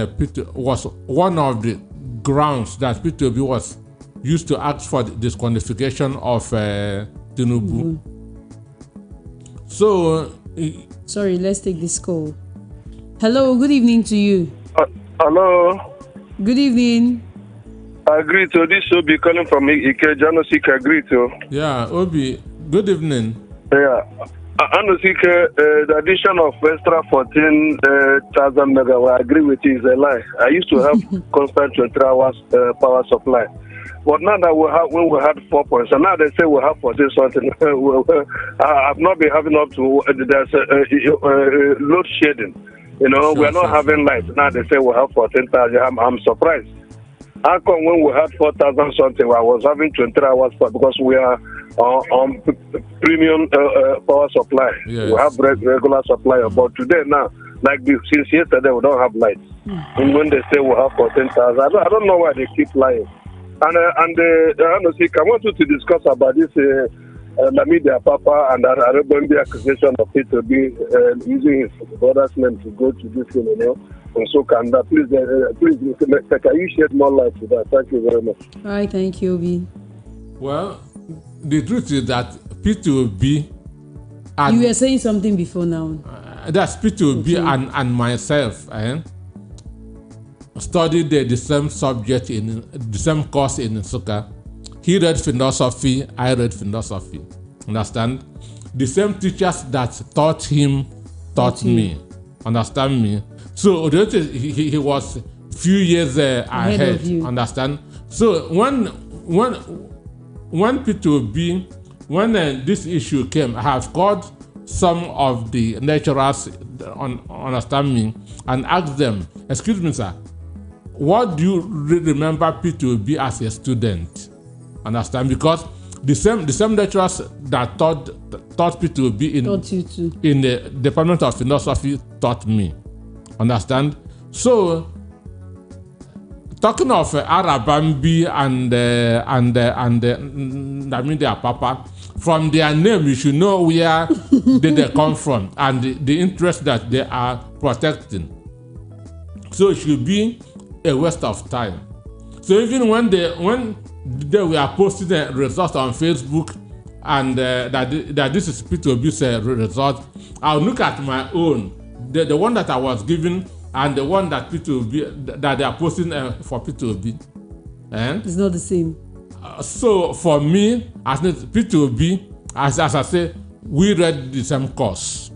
was one of the grounds that P2B was used to ask for the disqualification of Tinubu. Mm-hmm. So, sorry, let's take this call. Hello, good evening to you. Hello. Good evening. I agree to this. Obi calling from Ikejanosik. Agree to. Yeah, Obi. Good evening. Yeah. Anosik, the addition of extra 14,000 megawatt, I agree with you, is a lie. I used to have constant 23 hours power supply. But now that when we had 4 points, and now they say we have 14 something. I've not been having up to there's load shedding. We are not having lights. Now they say we have 14,000. I'm surprised. How come when we had 4,000 something, I was having 23 hours because we are on premium power supply. Yes. We have regular supply. But today now, since yesterday, we don't have lights. And when they say we have 14,000, I don't know why they keep lying. And I want you to discuss about this Lamidi Papa and the accusation of it to be using his brother's name to go to this thing, and so can that. Please, can you shed more light to that? Thank you very much. All right, thank you, Obi. Well, the truth is that P2B you were saying something before now. That's P2B and myself studied the same subject in the same course in Nsukka. He read philosophy, I read philosophy. Understand? The same teachers that taught him taught me. Understand me? So he was few years ahead. Of you. Understand? So when P2B, when this issue came, I have called some of the lecturers, understand me, and asked them, excuse me, sir, what do you remember P2B as a student? Understand? Because the same lecturers that taught P2B in the Department of Philosophy taught me. Understand? So, talking of Arabambi and Lamidi Papa, from their name you should know where they come from and the interest that they are protecting. So it should be a waste of time. So even when they were posting the results on Facebook and that this is P2B's result, I'll look at my own. The one that I was given and the one that P2B that they are posting for P2B. It's not the same. So for me, as P2B, as I say, we read the same course.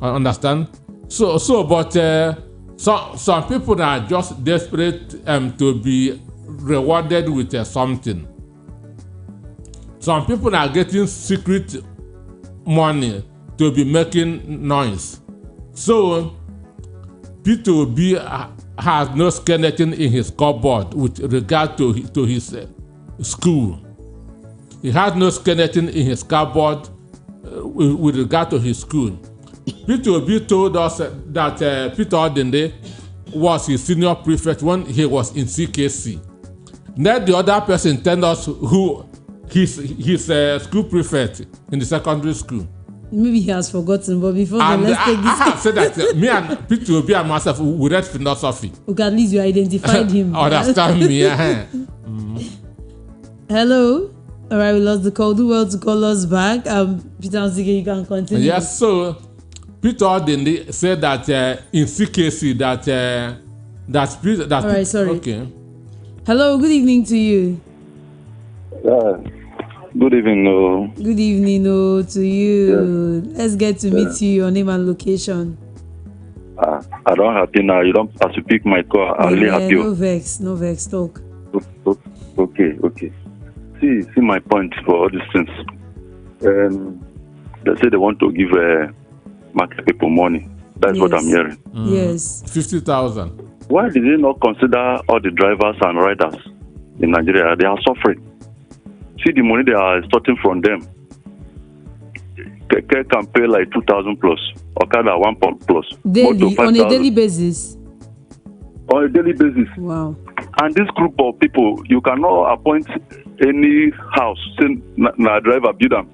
Understand? But some people are just desperate to be rewarded with something. Some people are getting secret money to be making noise. So P2B has no skeleton in his cupboard with regard to his school. He has no skeleton in his cupboard with regard to his school. P2B told us that Peter Odende was his senior prefect when he was in CKC. Then the other person told us who his school prefect in the secondary school. Maybe he has forgotten, but before let's take this. I have said that me and P2B and myself, we read philosophy. Okay, at least you identified him. Understand me? Hello. All right, we lost the call. Do well to call us back. Peter Nsike, you can continue. Yes, so Peter Odende said that in CKC that all right, sorry. Okay. Hello, good evening to you. Good evening. Good evening, to you. Yes. Let's get to meet you, your name and location. I don't happy now. You don't have to pick my call. I'll really happy. No vex, talk. Okay. See my point for all these things. They say they want to give market people money. That's what I'm hearing. Yes. 50,000. Why did they not consider all the drivers and riders in Nigeria? They are suffering. See the money they are extorting from them. Keke can pay like 2,000 plus. Okada 1 plus. Daily, on a daily basis? On a daily basis. Wow. And this group of people, you cannot appoint any house, say, na driver, build them.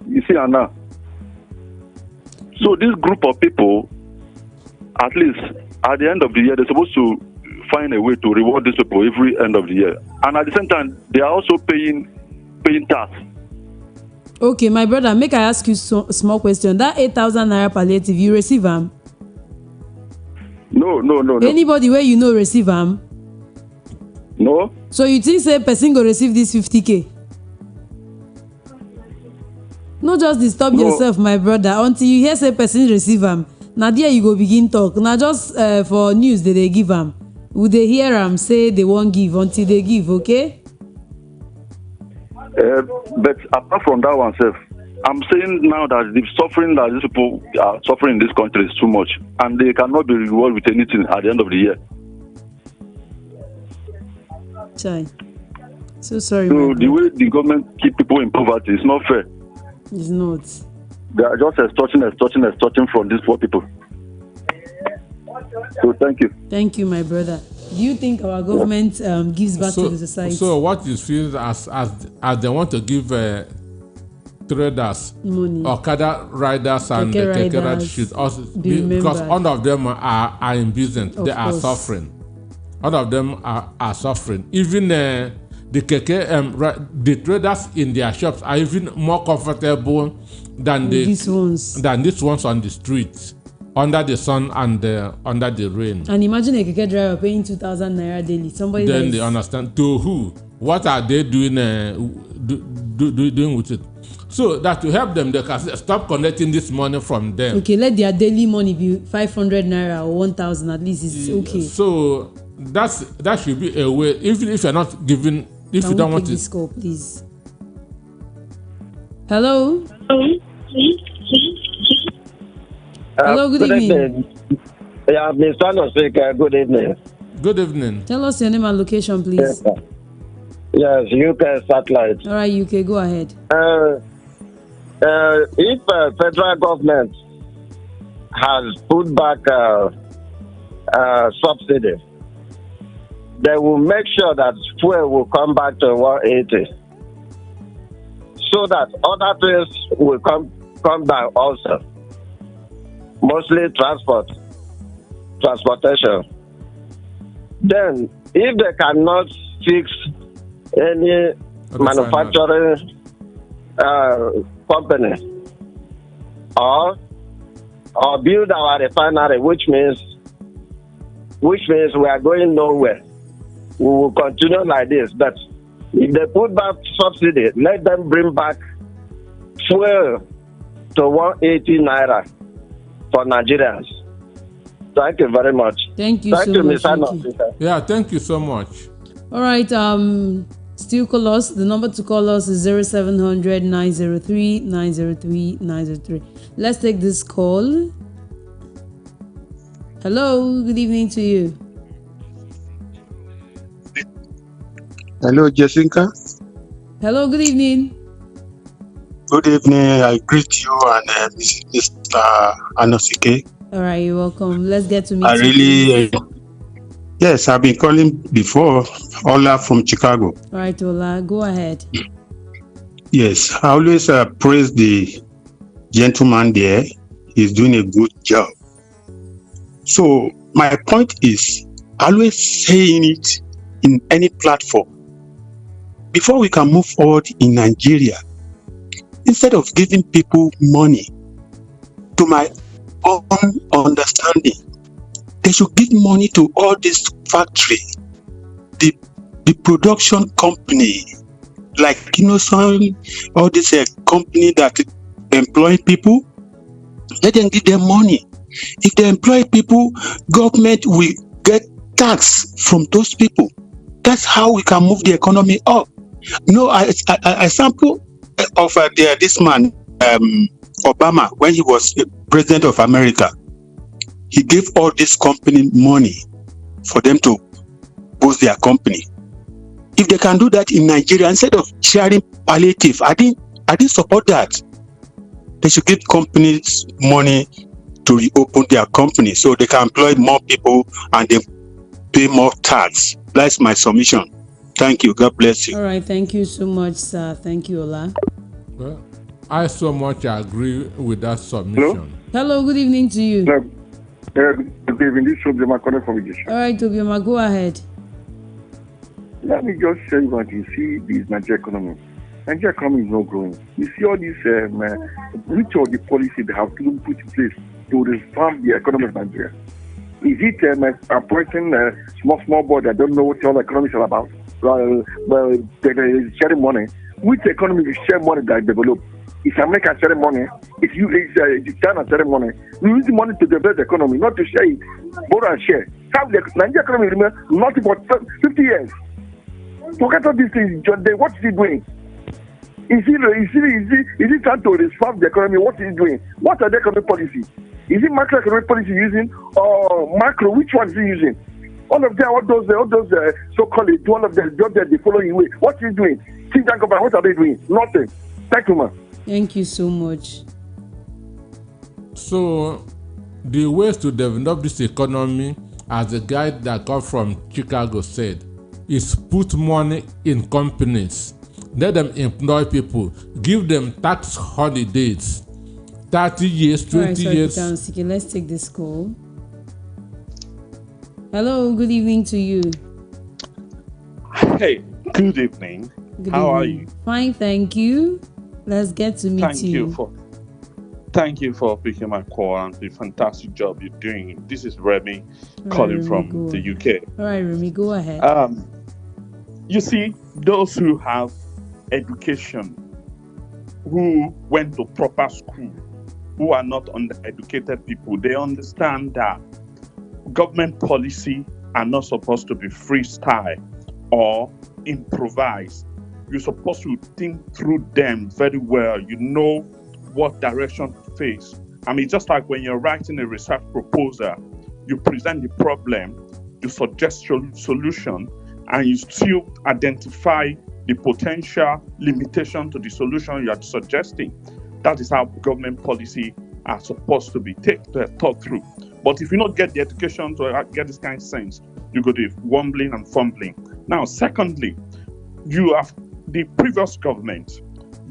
You see, Anna. So this group of people, at least at the end of the year, they're supposed to find a way to reward these people every end of the year. And at the same time, they are also paying tax. Okay, my brother, make I ask you a small question. That 8,000 naira palliative, you receive them? No. Anybody where you know receive them? No. So you think say person go receive this 50K? No, just disturb yourself, my brother, until you hear say person receive them. Now there you go begin talk. Now just for news that they give them. Would they hear them say they won't give until they give, okay? But apart from that one, sir, I'm saying now that the suffering that these people are suffering in this country is too much, and they cannot be rewarded with anything at the end of the year. Chai. So sorry. So the way the government keep people in poverty is not fair. It's not. They are just extorting from these poor people. So thank you. Thank you, my brother. Do you think our government gives back to the society? So what you feel as they want to give traders, money, Okada riders and the Keke riders should also be, because all of them are in business. They are suffering. All of them are suffering. Even the Keke, the traders in their shops are even more comfortable than these ones on the streets, under the sun and under the rain. And imagine a Keke driver paying 2,000 naira daily. Somebody then they understand to who, what are they doing doing with it? So that to help them, they can stop collecting this money from them. Okay, let their daily money be 500 naira or 1,000 at least. It's okay. So that should be a way. Even if you're not giving, if you don't want to. This call, please. Hello. Hello, good evening. Yeah, Mr. Nosika, good evening. Good evening. Tell us your name and location, please. Yes, UK satellite. All right, UK, go ahead. If federal government has put back subsidy, they will make sure that fuel will come back to 180, so that other things will come down also. Mostly transportation. Then, if they cannot fix any manufacturing company, or or build our refinery, which means we are going nowhere. We will continue like this. But if they put back subsidy, let them bring back fuel to 180 naira for Nigerians. Thank you very much. Thank you so much. Thank you. Yeah, thank you so much. All right. Still call us. The number to call us is 0700 903 903 903. Let's take this call. Hello. Good evening to you. Hello, Jessica. Hello. Good evening. Good evening. I greet you and Mr. Anosike. All right. You're welcome. Let's get to meet I really, yes, I've been calling before. Ola from Chicago. All right, Ola, go ahead. Yes, I always praise the gentleman there. He's doing a good job. So my point is, always saying it in any platform. Before we can move forward in Nigeria, instead of giving people money, to my own understanding, they should give money to all this factory, the production company, like all this company that employ people. Let them give them money. If they employ people, government will get tax from those people. That's how we can move the economy up. I sample of this man, Obama, when he was president of America. He gave all this company money for them to boost their company. If they can do that in Nigeria, instead of sharing palliative, I didn't support that. They should give companies money to reopen their company so they can employ more people and they pay more tax. That's my submission. Thank you. God bless you. All right. Thank you so much, sir. Thank you, Ola. Well, I so much agree with that submission. Hello. Good evening to you. Good evening. This is Ijeoma calling from Ijeoma. All right, Ijeoma, go ahead. Let me just say what you see this Nigerian economy. Nigerian economy is not growing. You see all this, which of the policy they have to put in place to reform the economy of Nigeria? Is it appointing small board that don't know what all the economy is all about? Well, they're sharing money. Which economy will share money that develop? It's America sharing money. It's China sharing money. We use the money to develop the economy, not to share it. Borrow and share. How the Nigerian economy remain nothing but 50 years. Forget all these things. What is he doing? Is he trying to reform the economy? What is he doing? What are the economic policy? Is it macroeconomic policy using or macro? Which one is he using? All of them, all those so-called, all of them, the following way. What is he doing? Think that government, what are they doing? Nothing. Thank you, man. Thank you so much. So, the ways to develop this economy, as the guy that got from Chicago said, is put money in companies. Let them employ people. Give them tax holidays. 30 years, 20 years. Let's take this call. Hello, good evening to you. Hey, good evening. How are you? Fine, thank you. Let's get to meet Thank you for picking my call and the fantastic job you're doing. This is Remy calling from the UK. All right, Remy, go ahead. You see, those who have education, who went to proper school, who are not undereducated people, they understand that government policy are not supposed to be freestyle or improvised. You're supposed to think through them very well. You know what direction to face. I mean, just like when you're writing a research proposal, you present the problem, you suggest solution, and you still identify the potential limitation to the solution you are suggesting. That is how government policy are supposed to be thought through. But if you don't get the education to get this kind of sense, you go to wumbling and fumbling. Now, secondly, you have the previous government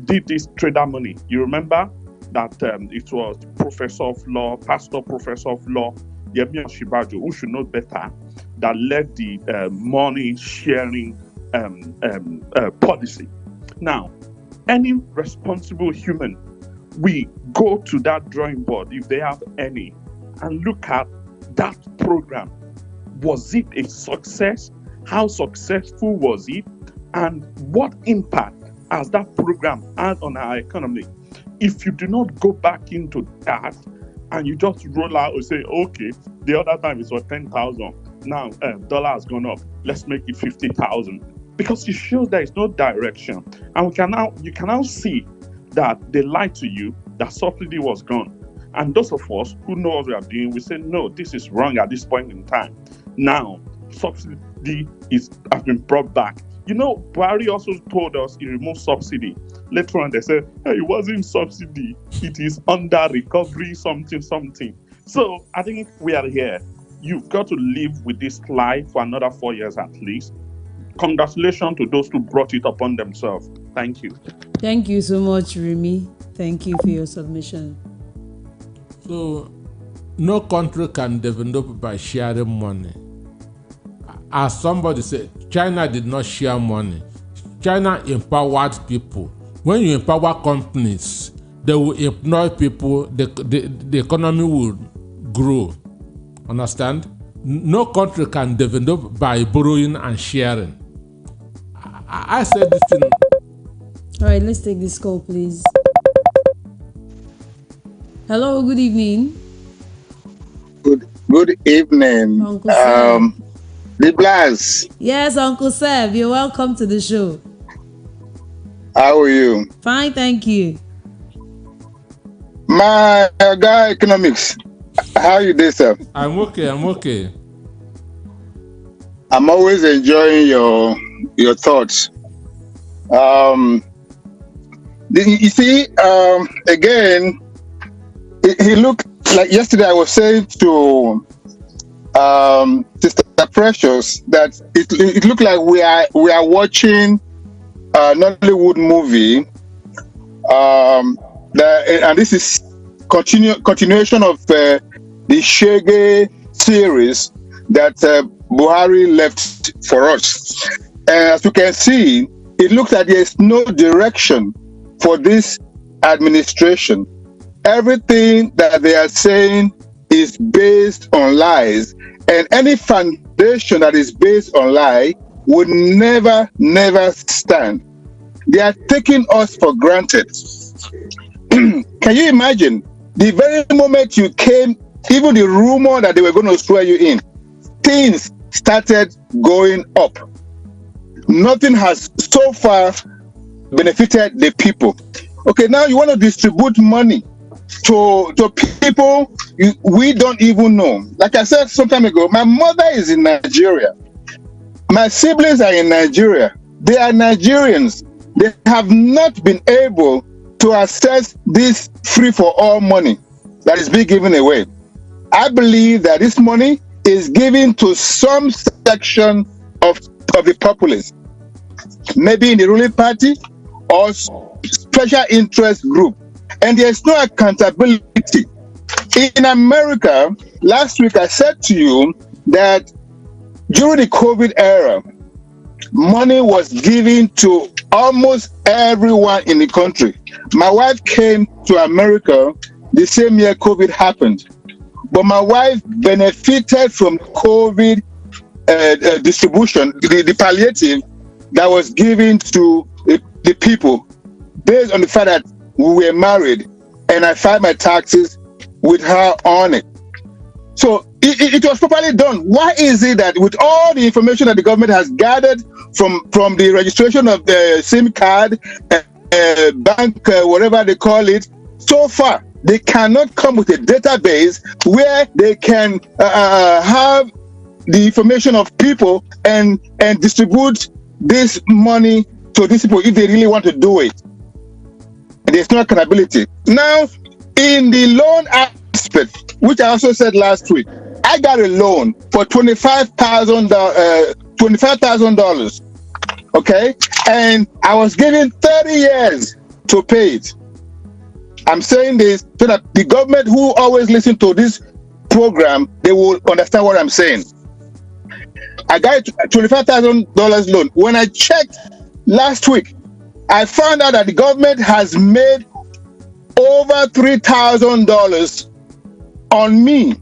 did this trader money. You remember that it was professor of law, professor of law, Yemi Osinbajo, who should know better, that led the money sharing policy. Now, any responsible human we go to that drawing board, if they have any, and look at that program. Was it a success? How successful was it? And what impact has that program had on our economy? If you do not go back into that and you just roll out and say, okay, the other time it was 10,000, now dollar has gone up, let's make it 50,000, because it shows there is no direction. And you can now see that they lied to you, that subsidy was gone. And those of us who know what we are doing, we say, no, this is wrong at this point in time. Now, subsidy has been brought back. You know, Buhari also told us he removed subsidy. Later on, they said, hey, it wasn't subsidy. It is under recovery, something. So I think we are here. You've got to live with this lie for another 4 years at least. Congratulations to those who brought it upon themselves. Thank you. Thank you so much, Remy. Thank you for your submission. So, no country can develop by sharing money. As somebody said, China did not share money. China empowered people. When you empower companies, they will employ people, the economy will grow. Understand? No country can develop by borrowing and sharing. I said this thing. All right, let's take this call, please. Hello, good evening. Good evening. Uncle Sam. The Blas. Yes, Uncle Sam, you're welcome to the show. How are you? Fine, thank you. My guy economics. How are you doing, sir? I'm okay. I'm always enjoying your thoughts. You see, again, he looked like yesterday. I was saying to Sister Precious that it looked like we are watching a Nollywood movie. And this is continuation of the Shege series that Buhari left for us. And as you can see, it looks like there is no direction for this administration. Everything that they are saying is based on lies, and any foundation that is based on lie would never stand. They are taking us for granted. Can you imagine? The very moment you came, even the rumor that they were going to swear you in, things started going up. Nothing has so far benefited the people. Okay, now you want to distribute money to people we don't even know. Like I said some time ago, my mother is in Nigeria. My siblings are in Nigeria. They are Nigerians. They have not been able to access this free-for-all money that is being given away. I believe that this money is given to some section of the populace, maybe in the ruling party or special interest group, and there's no accountability. In America, last week I said to you that during the COVID era, money was given to almost everyone in the country. My wife came to America the same year COVID happened, but my wife benefited from COVID distribution, the palliative that was given to the people based on the fact that we were married and I filed my taxes with her on it. So it was properly done. Why is it that with all the information that the government has gathered from the registration of the SIM card, bank, whatever they call it, so far they cannot come with a database where they can have the information of people and distribute this money to these people if they really want to do it? And there's no accountability. Now, in the loan aspect, which I also said last week, I got a loan for $25,000, okay? And I was given 30 years to pay it. I'm saying this so that the government who always listen to this program, they will understand what I'm saying. I got a $25,000 loan. When I checked last week, I found out that the government has made over $3,000 on me,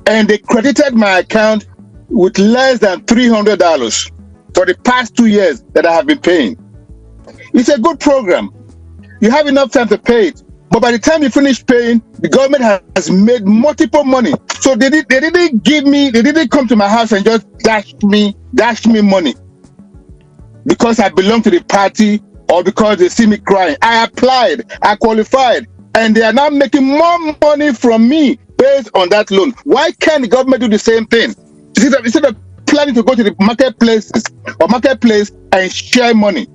and they credited my account with less than $300 for the past 2 years that I have been paying. It's a good program. You have enough time to pay it, but by the time you finish paying, the government has made multiple money. So they didn't come to my house and just dash me money because I belong to the party or because they see me crying. I applied, I qualified, and they are now making more money from me based on that loan. Why can't the government do the same thing? Instead of planning to go to the marketplace and share money,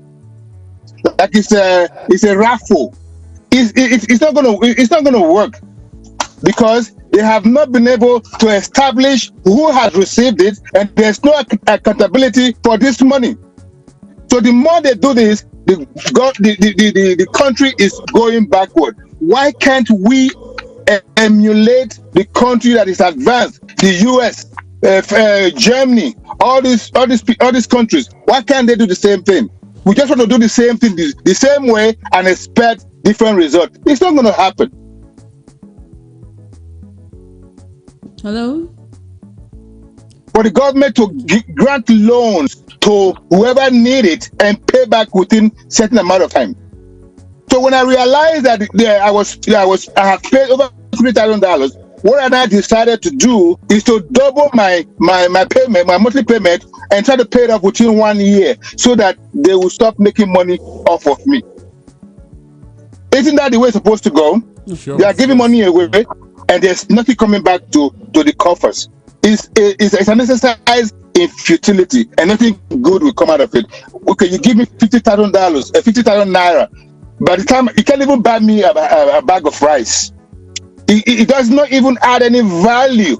like it's a raffle. It's not gonna work because they have not been able to establish who has received it, and there's no accountability for this money. So the more they do this, the country is going backward. Why can't we emulate the country that is advanced, the US, Germany, all these countries? Why can't they do the same thing? We just want to do the same thing the same way and expect different results. It's not going to happen. Hello? For the government to grant loans to whoever need it and pay back within certain amount of time. So when I realized that I have paid over $3,000, what I now decided to do is to double my payment, my monthly payment, and try to pay it off within 1 year so that they will stop making money off of me. Isn't that the way it's supposed to go? Sure. They are giving money away, and there's nothing coming back to the coffers. It's an exercise in futility, and nothing good will come out of it. Okay, you give me $50,000, 50,000 naira. By the time you can't even buy me a bag of rice. It does not even add any value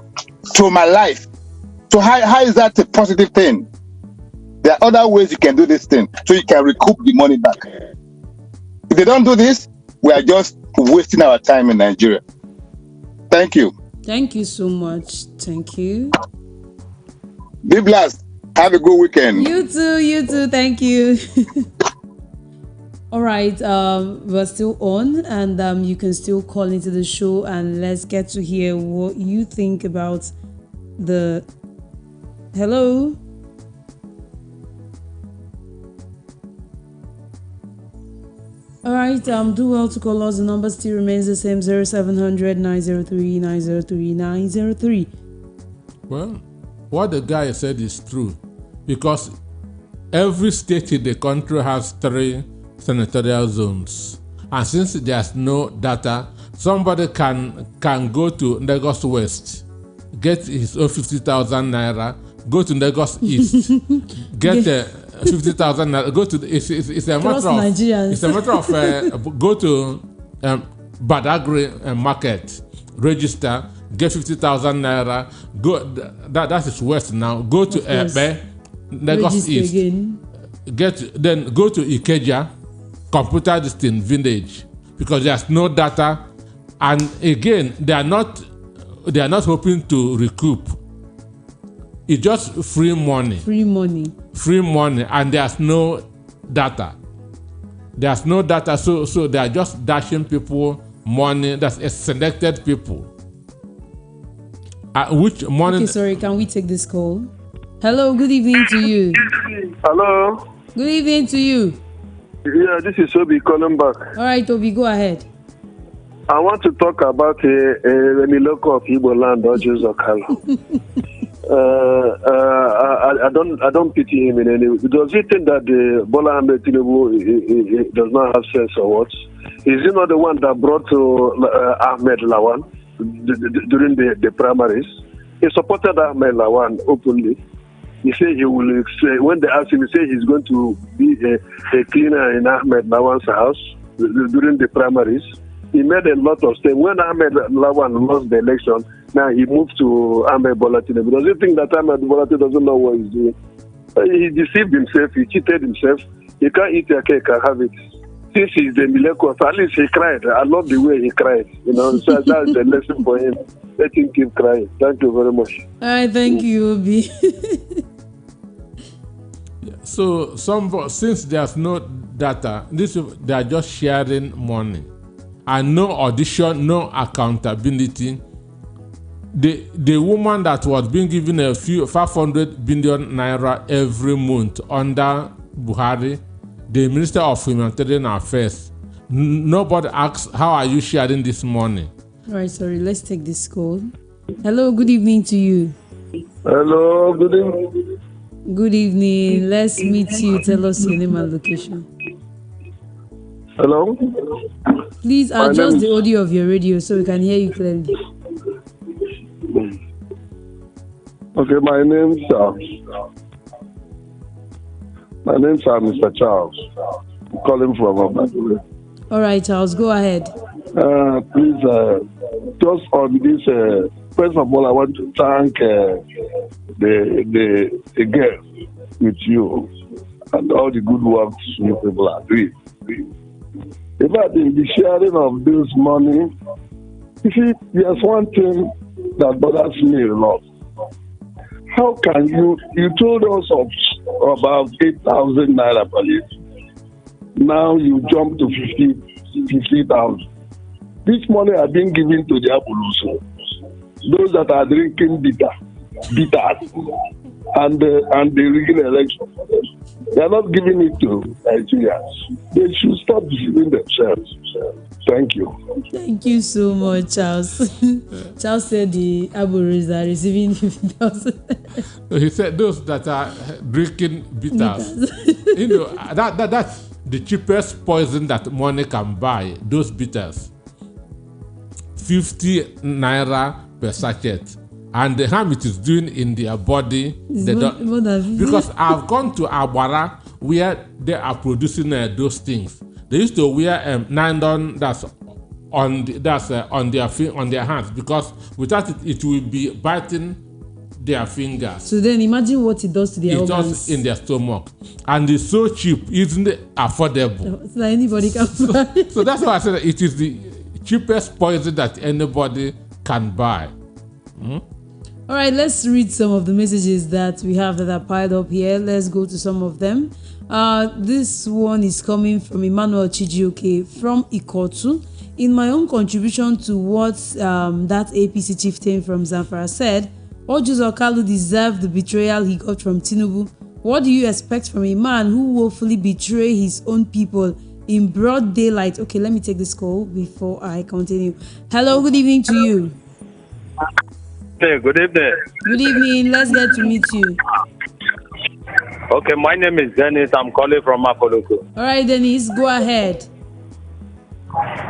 to my life. So how is that a positive thing? There are other ways you can do this thing so you can recoup the money back. If they don't do this, we are just wasting our time in Nigeria. Thank you. Thank you so much. Thank you. Be blessed. Have a good weekend. You too. Thank you. All right, we're still on, and you can still call into the show, and let's get to hear what you think about the... Hello? All right, do well to call us. The number still remains the same, 0700 903 903 903. Well, what the guy said is true, because every state in the country has 3 senatorial zones, and since there's no data, somebody can go to Lagos West, get his own 50,000 naira, go to Lagos East, get 50,000 naira, go to it's a matter of go to Badagry market, register, get 50,000 naira, go that is West now, go to Ebe, Lagos East again. Then go to Ikeja, computer distant village, because there's no data, and again they are not hoping to recoup. It's just free money, and there's no data. So they are just dashing people money. That's a selected people. Which money? Okay, sorry, can we take this call? Hello, good evening to you. Hello. Good evening to you. Yeah, this is Obi calling back. All right, Obi, go ahead. I want to talk about a local of Igbo land, or Jews or Kalo. I don't pity him in any way. Does he think that Bola Ahmed Tinubu does not have sense or what? Is he not the one that brought to Ahmed Lawan during the primaries? He supported Ahmed Lawan openly. He said he will, when they asked him, he said he's going to be a cleaner in Ahmed Lawan's house during the primaries. He made a lot of statements. When Ahmed Lawan lost the election, now he moved to Ahmed Bola Tinubu. Does he think that Ahmed Bola Tinubu doesn't know what he's doing? He deceived himself. He cheated himself. He can't eat your cake and have it. Since he's the Mileko, at least he cried. I love the way he cried. So that's the lesson for him. Let him keep crying. Thank you very much. All right, thank you, Obi. So since there's no data, they are just sharing money, and no audition, no accountability. The woman that was being given a few 500 billion naira every month under Buhari, the Minister of Humanitarian Affairs, nobody asks, how are you sharing this money? All right, sorry, let's take this call. Hello, good evening to you. Hello, good evening. Good evening. Let's meet you. Tell us your name and location. Hello. Please adjust the audio of your radio so we can hear you clearly. Okay, my name's Mr. Charles. I'm calling from Abadule. All right, Charles, go ahead. Please, just on this, first of all, I want to thank the girl with you and all the good works you people are doing. In fact, in the sharing of this money, you see, there's one thing that bothers me a lot. How can you told us of about 8,000 naira per litre. Now you jump to 50,000. This money are being given to the Abuluso, those that are drinking bitters, and the rigging election. They are not giving it to Nigerians. They should stop deceiving themselves. Thank you. Thank you so much, Charles. Charles said the Aborigines are receiving 50,000. He said those that are drinking bitters. You know, that's the cheapest poison that money can buy, those bitters. 50 naira per sachet. And the harm it is doing in their body, because I've gone to Agbara where they are producing those things. They used to wear nylon that's on their hands, because without it, it will be biting their fingers. So then imagine what it does to their organs. It does in their stomach, and it's so cheap, isn't it affordable? So that anybody can buy. So that's why I said it is the cheapest poison that anybody can buy. All right, let's read some of the messages that we have that are piled up here. Let's go to some of them. This one is coming from Emmanuel Chijioke from Ikotu. In my own contribution to what that APC chieftain from Zamfara said, Orji's Okalu deserved the betrayal he got from Tinubu. What do you expect from a man who willfully betray his own people in broad daylight? Okay, let me take this call before I continue. Hello, good evening to you. Hey, good evening. Good evening. Let's get to meet you. Okay, my name is Dennis. I'm calling from Makoloko. All right, Dennis, go ahead.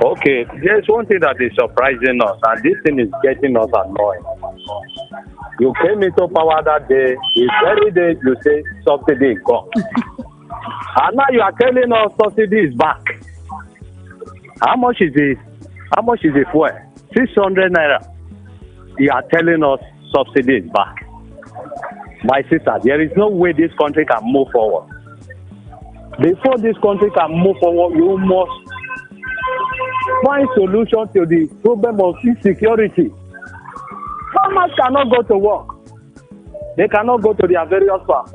Okay, there's one thing that is surprising us, and this thing is getting us annoyed. You came into power that day, the very day you say subsidy is gone. And now you are telling us subsidy is back. How much is it? How much is the fuel? 600 naira. You are telling us subsidy is back. My sister, there is no way this country can move forward. Before this country can move forward, you must find solution to the problem of insecurity. Farmers cannot go to work. They cannot go to their various farms.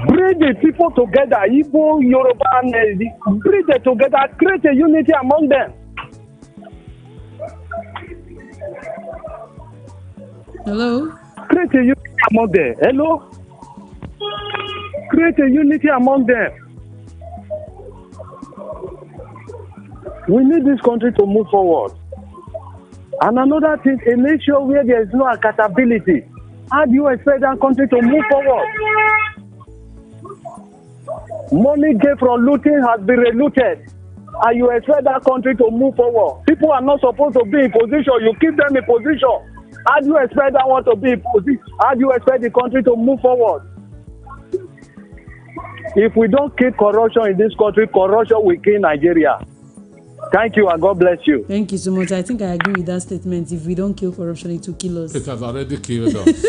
Bring the people together, Igbo, Yoruba, and bring them together, create a unity among them. Hello? Create a unity among them. Hello? Create a unity among them. We need this country to move forward. And another thing, a nation where there is no accountability. How do you expect that country to move forward? Money gained from looting has been relooted. And you expect that country to move forward. People are not supposed to be in position. You keep them in position. How do you expect that one to be in position? How do you expect the country to move forward? If we don't kill corruption in this country, corruption will kill Nigeria. Thank you and God bless you. Thank you so much. I think I agree with that statement. If we don't kill corruption, it will kill us. It has already killed us.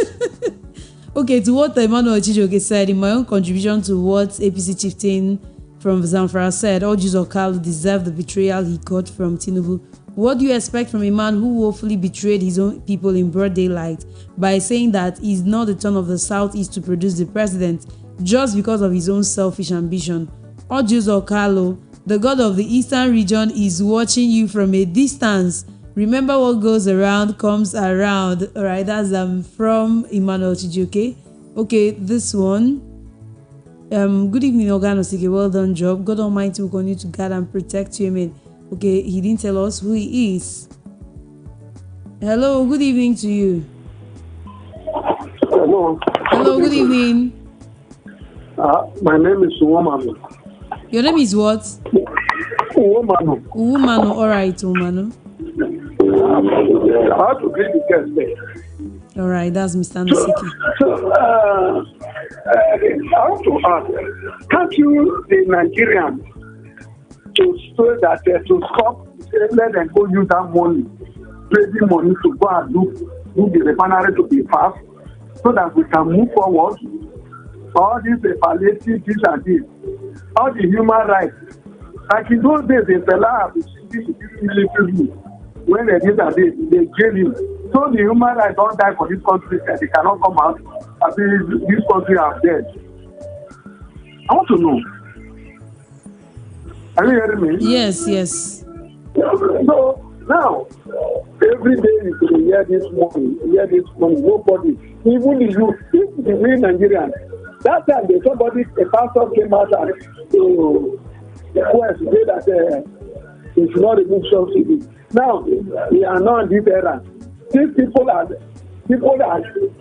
Okay, to what Emmanuel Chijoke said, in my own contribution to what APC chieftain from Zamfara said, Orji's Okalu deserved the betrayal he got from Tinubu. What do you expect from a man who woefully betrayed his own people in broad daylight by saying that it's not the turn of the Southeast to produce the president just because of his own selfish ambition? Orji's Okalu The God of the Eastern region is watching you from a distance. Remember, what goes around comes around. All right, that's from Emmanuel Chijuke. Okay, this one. Good evening, Oganosike. Well done, job. God Almighty will continue to guard and protect you. Amen. Okay, he didn't tell us who he is. Hello, good evening to you. Hello. Hello, good evening. My name is Uwomanu. Your name is what? Uwomanu. Uwomanu. All right, Uwomanu. I have to greet the guest there. All right, that's Mr. Nosiki. So, I want to ask, can't you, the Nigerians, to say that to stop, let them go use that money, raising money to go and do the refinery to be fast, so that we can move forward? All these palliative, this and this, all the human rights. Like in those days, the fella military, when they did that, they jail him. So the human rights don't die for this country, that they cannot come out. I think this country are dead. I want to know. Are you hearing me? Yes, yes. So now, every day you can hear this money, nobody, even the youth, the real Nigerians. That time, a pastor came out and to request that they should not remove subsidies. Now, we are not in this era. These people are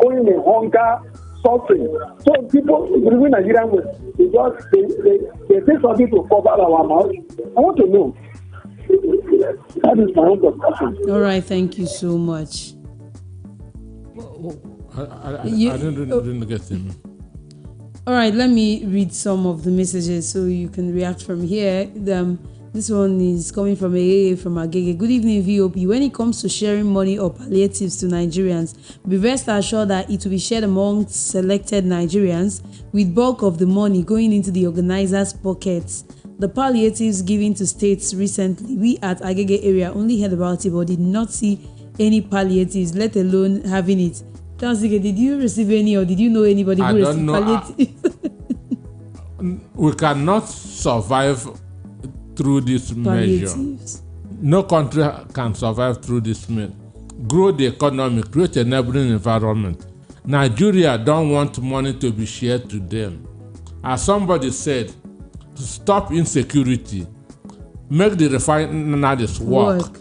going in hunger, suffering. So people, even Nigerians, they take something to cover our mouth. I want to know. That is my own question. All right, thank you so much. I didn't get him. All right, let me read some of the messages so you can react from here. This one is coming from AA from Agege. Good evening, VOP. When it comes to sharing money or palliatives to Nigerians, be rest assured that it will be shared among selected Nigerians, with bulk of the money going into the organizers' pockets. The palliatives given to states recently, we at Agege area only heard about it but did not see any palliatives, let alone having it. Tansike, did you receive any, or did you know anybody who received palliatives? We cannot survive through this measure. No country can survive through this measure. Grow the economy, create a neighboring environment. Nigeria don't want money to be shared to them. As somebody said, to stop insecurity, make the refineries work.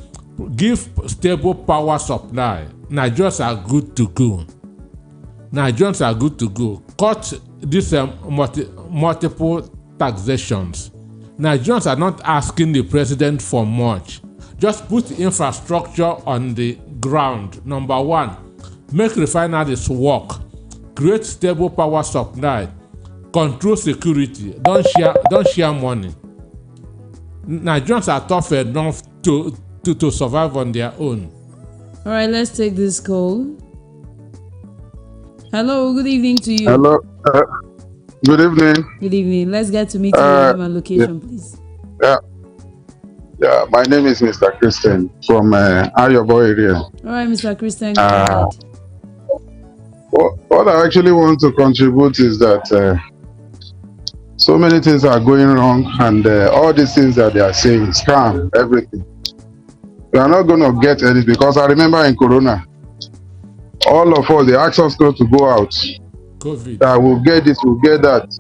Give stable power supply. Nigerians are good to go. Nigerians are good to go. Cut these multiple taxations. Nigerians are not asking the president for much. Just put infrastructure on the ground. Number one, make refineries work. Create stable power supply. Control security. Don't share money. Nigerians are tough enough to survive on their own. All right, let's take this call. Hello, good evening to you. Hello. Good evening. Good evening. Let's get to meet your name and location, please. Yeah. My name is Mr. Christian from Ayobo area. All right, Mr. Christian. Go ahead. What I actually want to contribute is that so many things are going wrong, and all these things that they are saying, scam, everything. We are not going to get any, because I remember in Corona, all of us, they asked us not to go out. COVID. That we'll get this, we'll get that.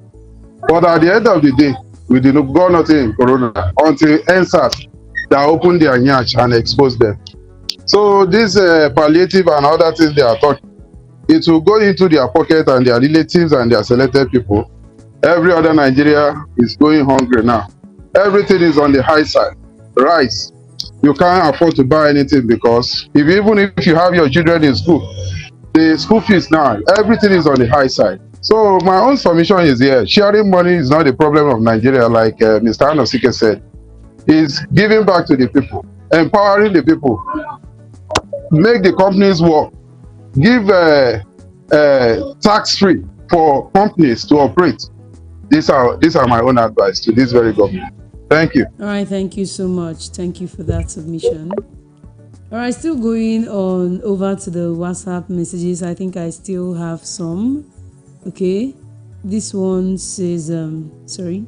But at the end of the day, we did not go nothing in Corona until NSAS that opened their nyash and exposed them. So this palliative and other things they are talking, it will go into their pocket and their relatives and their selected people. Every other Nigeria is going hungry now. Everything is on the high side. Rice, you can't afford to buy anything, because even if you have your children in school, the school fees now, everything is on the high side. So my own submission is here. Sharing money is not the problem of Nigeria, like Mr. Anosike said. It's giving back to the people, empowering the people, make the companies work, give tax-free for companies to operate. These are my own advice to this very government. Thank you. All right, thank you so much. Thank you for that submission. All right, still going on over to the WhatsApp messages. I think I still have some. Okay, this one says, sorry.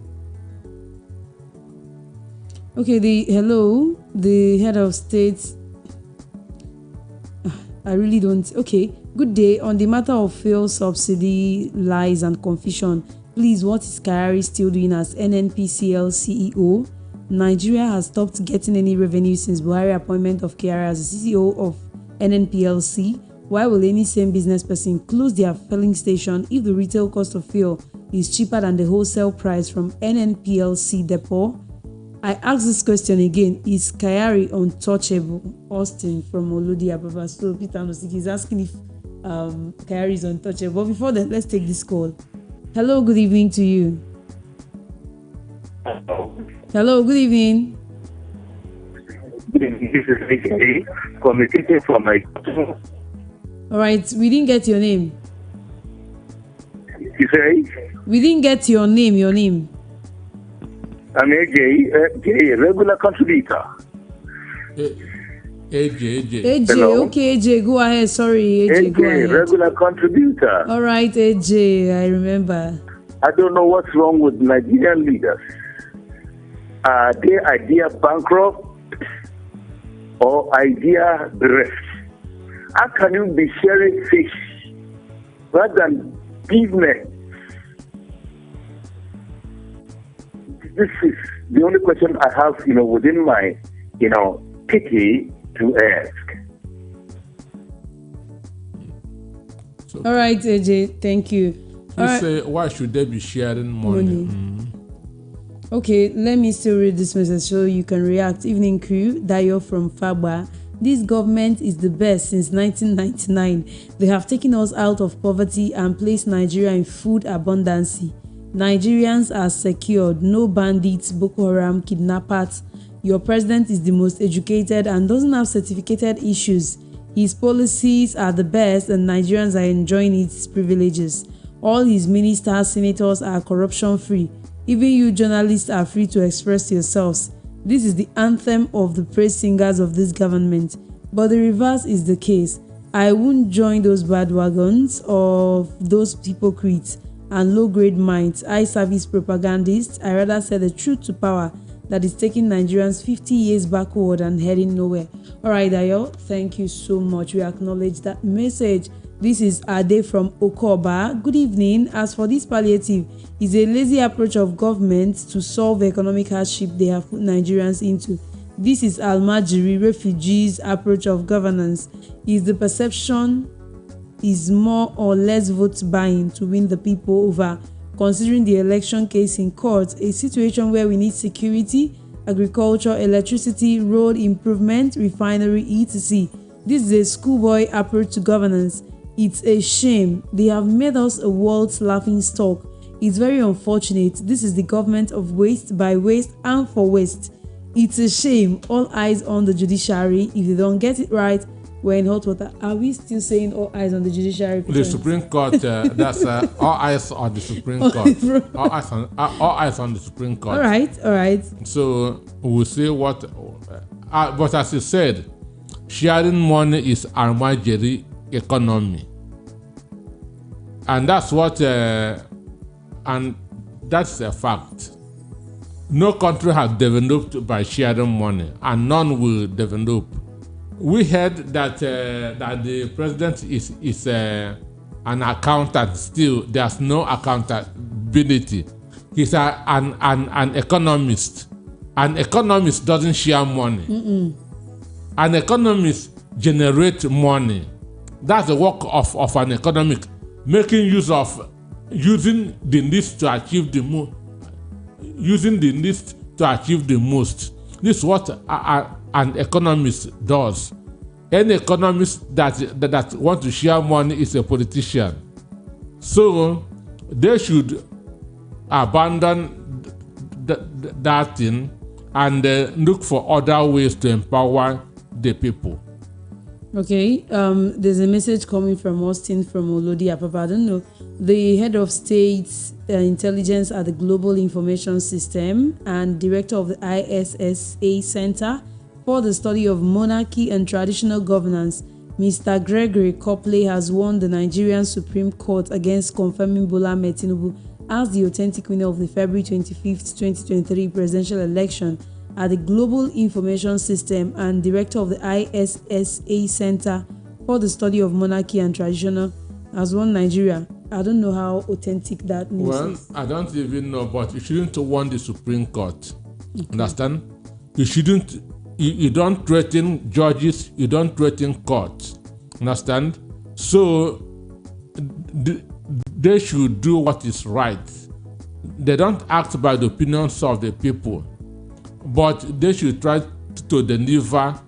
Okay, the head of state. I really don't. Okay, good day. On the matter of fuel subsidy, lies and confusion, please, what is Kyari still doing as NNPCL CEO? Nigeria has stopped getting any revenue since Buhari appointment of Kyari as the CEO of NNPLC. Why will any same business person close their filling station if the retail cost of fuel is cheaper than the wholesale price from NNPLC depot? I ask this question again. Is Kyari untouchable? Austin from Olodi Ababa. So Peter Nosiki is asking if Kyari is untouchable. But before that, let's take this call. Hello, good evening to you. Hello, good evening. Good evening. This is Ike communicating from my. All right, we didn't get your name. You say? We didn't get your name. Your name. I'm AJ, regular contributor. AJ. Hello? Okay, AJ, go ahead. Sorry, AJ, go ahead. Regular contributor. All right, AJ, I remember. I don't know what's wrong with Nigerian leaders. Are they idea bankrupt or idea bereft? How can you be sharing fish rather than business? This is the only question I have, within my, pity to ask. All right, AJ, thank you. You say, why should they be sharing money? Okay, let me still read this message so you can react. Evening crew, Dayo from Fagba. This government is the best since 1999. They have taken us out of poverty and placed Nigeria in food abundance. Nigerians are secured, no bandits, Boko Haram, kidnappers. Your president is the most educated and doesn't have certificated issues. His policies are the best and Nigerians are enjoying its privileges. All his ministers, senators are corruption-free. Even you journalists are free to express yourselves. This is the anthem of the praise singers of this government. But the reverse is the case. I won't join those bandwagons of those hypocrites and low-grade minds, eye service propagandists. I rather say the truth to power that is taking Nigerians 50 years backward and heading nowhere. All right, Dayo, thank you so much. We acknowledge that message. This is Ade from Okoba. Good evening. As for this palliative, is a lazy approach of government to solve the economic hardship they have put Nigerians into. This is Almajiri refugees approach of governance. Is the perception is more or less vote buying to win the people over, considering the election case in court, a situation where we need security, agriculture, electricity, road improvement, refinery, etc. This is a schoolboy approach to governance. It's a shame. They have made us a world's laughing stock. It's very unfortunate. This is the government of waste by waste and for waste. It's a shame. All eyes on the judiciary. If they don't get it right, we're in hot water. Are we still saying all eyes on the judiciary? The Supreme Court, that's all eyes on the Supreme Court. All eyes on the Supreme Court. All right. So we'll see what. But as you said, sharing money is Almajiri economy, and that's what. And that's a fact. No country has developed by sharing money, and none will develop. We heard that that the president is an accountant. Still, there's no accountability. He's an economist. An economist doesn't share money. An economist generates money. That's the work of an economic, making use of using the least to achieve the most. Using the least to achieve the most. This is what an economist does. Any economist that want to share money is a politician. So they should abandon that thing and look for other ways to empower the people. Okay, there's a message coming from Austin from Olodi Apapa. I don't know. The head of state intelligence at the Global Information System and director of the ISSA Center for the Study of Monarchy and Traditional Governance, Mr. Gregory Copley, has won the Nigerian Supreme Court against confirming Bola Ahmed Tinubu as the authentic winner of the February 25th, 2023 presidential election at the Global Information System and director of the ISSA Center for the Study of Monarchy and Traditional, has won Nigeria. I don't know how authentic that news is. I don't even know, but you shouldn't want the Supreme Court. Okay. Understand? You don't threaten judges, you don't threaten courts. Understand? So they should do what is right. They don't act by the opinions of the people, but they should try to deliver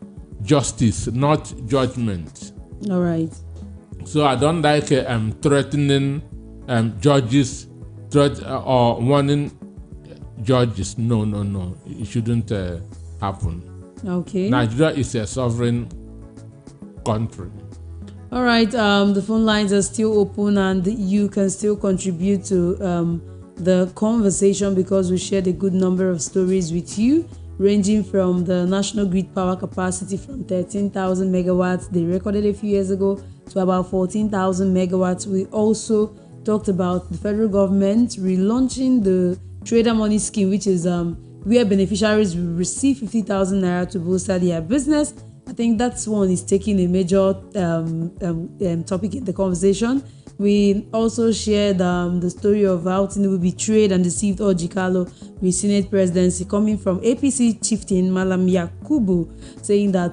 justice, not judgment. All right. So I don't like threatening judges or warning judges. No. It shouldn't happen. Okay. Nigeria is a sovereign country. All right. The phone lines are still open, and you can still contribute to the conversation because we shared a good number of stories with you, ranging from the national grid power capacity from 13,000 megawatts they recorded a few years ago to about 14,000 megawatts. We also talked about the federal government relaunching the trader money scheme, which is where beneficiaries will receive 50,000 naira to bolster their business. I think that's one is taking a major topic in the conversation. We also shared the story of how Tinubu betrayed and deceived Ojikalo with Senate presidency, coming from APC chieftain Malam Yakubu, saying that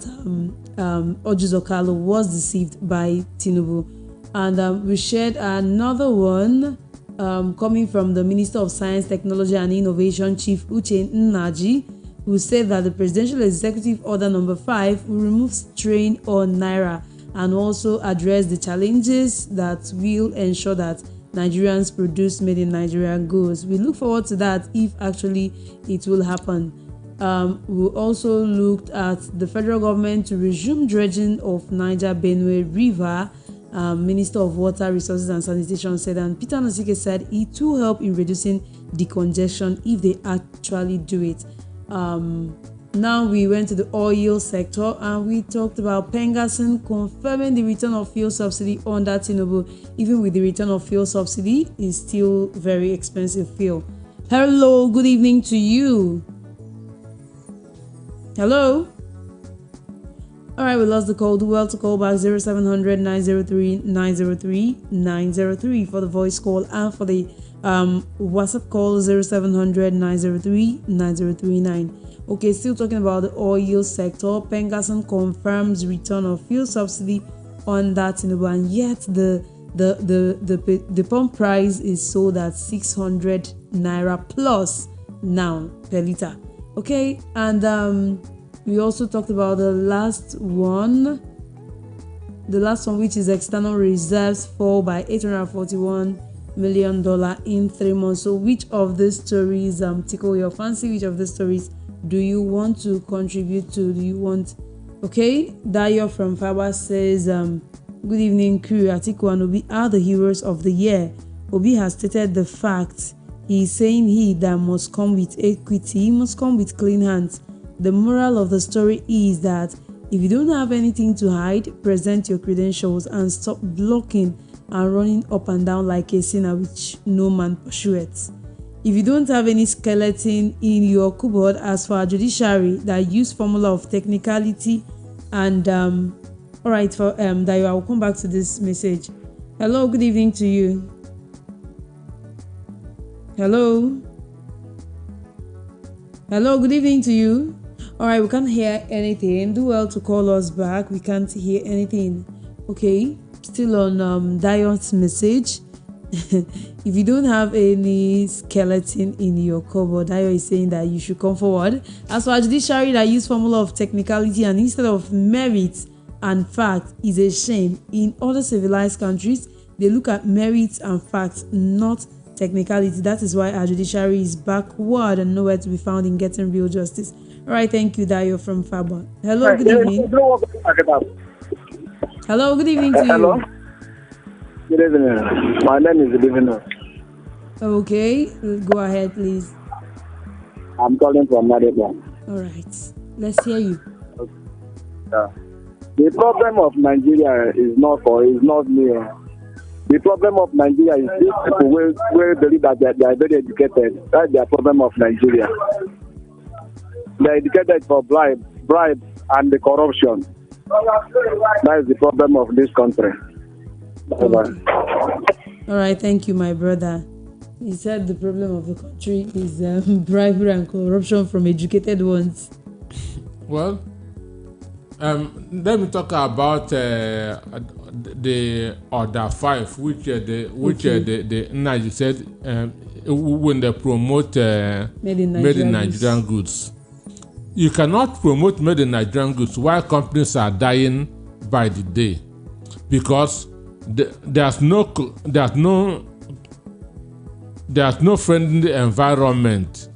Ojizokalo was deceived by Tinubu. And we shared another one coming from the Minister of Science, Technology and Innovation, Chief Uche Nnaji, who said that the Presidential Executive Order number 5 will remove strain on Naira and also address the challenges that will ensure that Nigerians produce made in Nigeria goods. We look forward to that if actually it will happen. We also looked at the federal government to resume dredging of Niger-Benue River. Minister of Water Resources and Sanitation said, and Peter Nosike said it will help in reducing decongestion if they actually do it. Now we went to the oil sector and we talked about Pengasson confirming the return of fuel subsidy under Tinubu. Even with the return of fuel subsidy, it's still very expensive fuel. Hello, good evening to you. Hello. All right, we lost the call. Do well to call back 0700 903 903 903 for the voice call, and for the WhatsApp call 0700 903 9039. Okay, still talking about the oil sector. Pengasson confirms return of fuel subsidy under Tinubu, and yet the pump price is sold at 600 naira plus now per liter. Okay, and we also talked about the last one, which is external reserves fall by $841 million in 3 months. So which of these stories tickle your fancy? Which of the stories do you want to contribute to? Do you want? Okay, Dayo from Faba says, good evening, crew. Atiku and Obi are the heroes of the year. Obi has stated the fact. He is saying he that must come with equity, he must come with clean hands. The moral of the story is that if you don't have anything to hide, present your credentials and stop blocking and running up and down like a sinner which no man pursueth. If you don't have any skeleton in your cupboard, as for our judiciary that use formula of technicality and all right, for Dayo, I will come back to this message. Hello, good evening to you. Hello, good evening to you. All right, we can't hear anything. Do well to call us back. We can't hear anything. Okay, still on Dion's message. If you don't have any skeleton in your cupboard, Dio is saying that you should come forward. As for our judiciary that use formula of technicality and instead of merit and fact is a shame. In other civilized countries, they look at merit and fact, not technicality. That is why our judiciary is backward and nowhere to be found in getting real justice. All right, thank you, Dayo from Faba. Hello, good evening. Hello, good evening to Hello. you. Good evening. My name is Livino. Okay, go ahead, please. I'm calling from Madrid. All right, let's hear you. The problem of Nigeria is not me. The problem of Nigeria is these people who believe that they are very educated. That's the problem of Nigeria. They're educated for bribe and the corruption. That is the problem of this country. Bye-bye. All right, thank you, my brother. He said the problem of the country is bribery and corruption from educated ones. Well, let me talk about the Order 5, which the Nigel said when they promote made in Nigerian goods. You cannot promote made in Nigerian goods while companies are dying by the day, because there's no friendly environment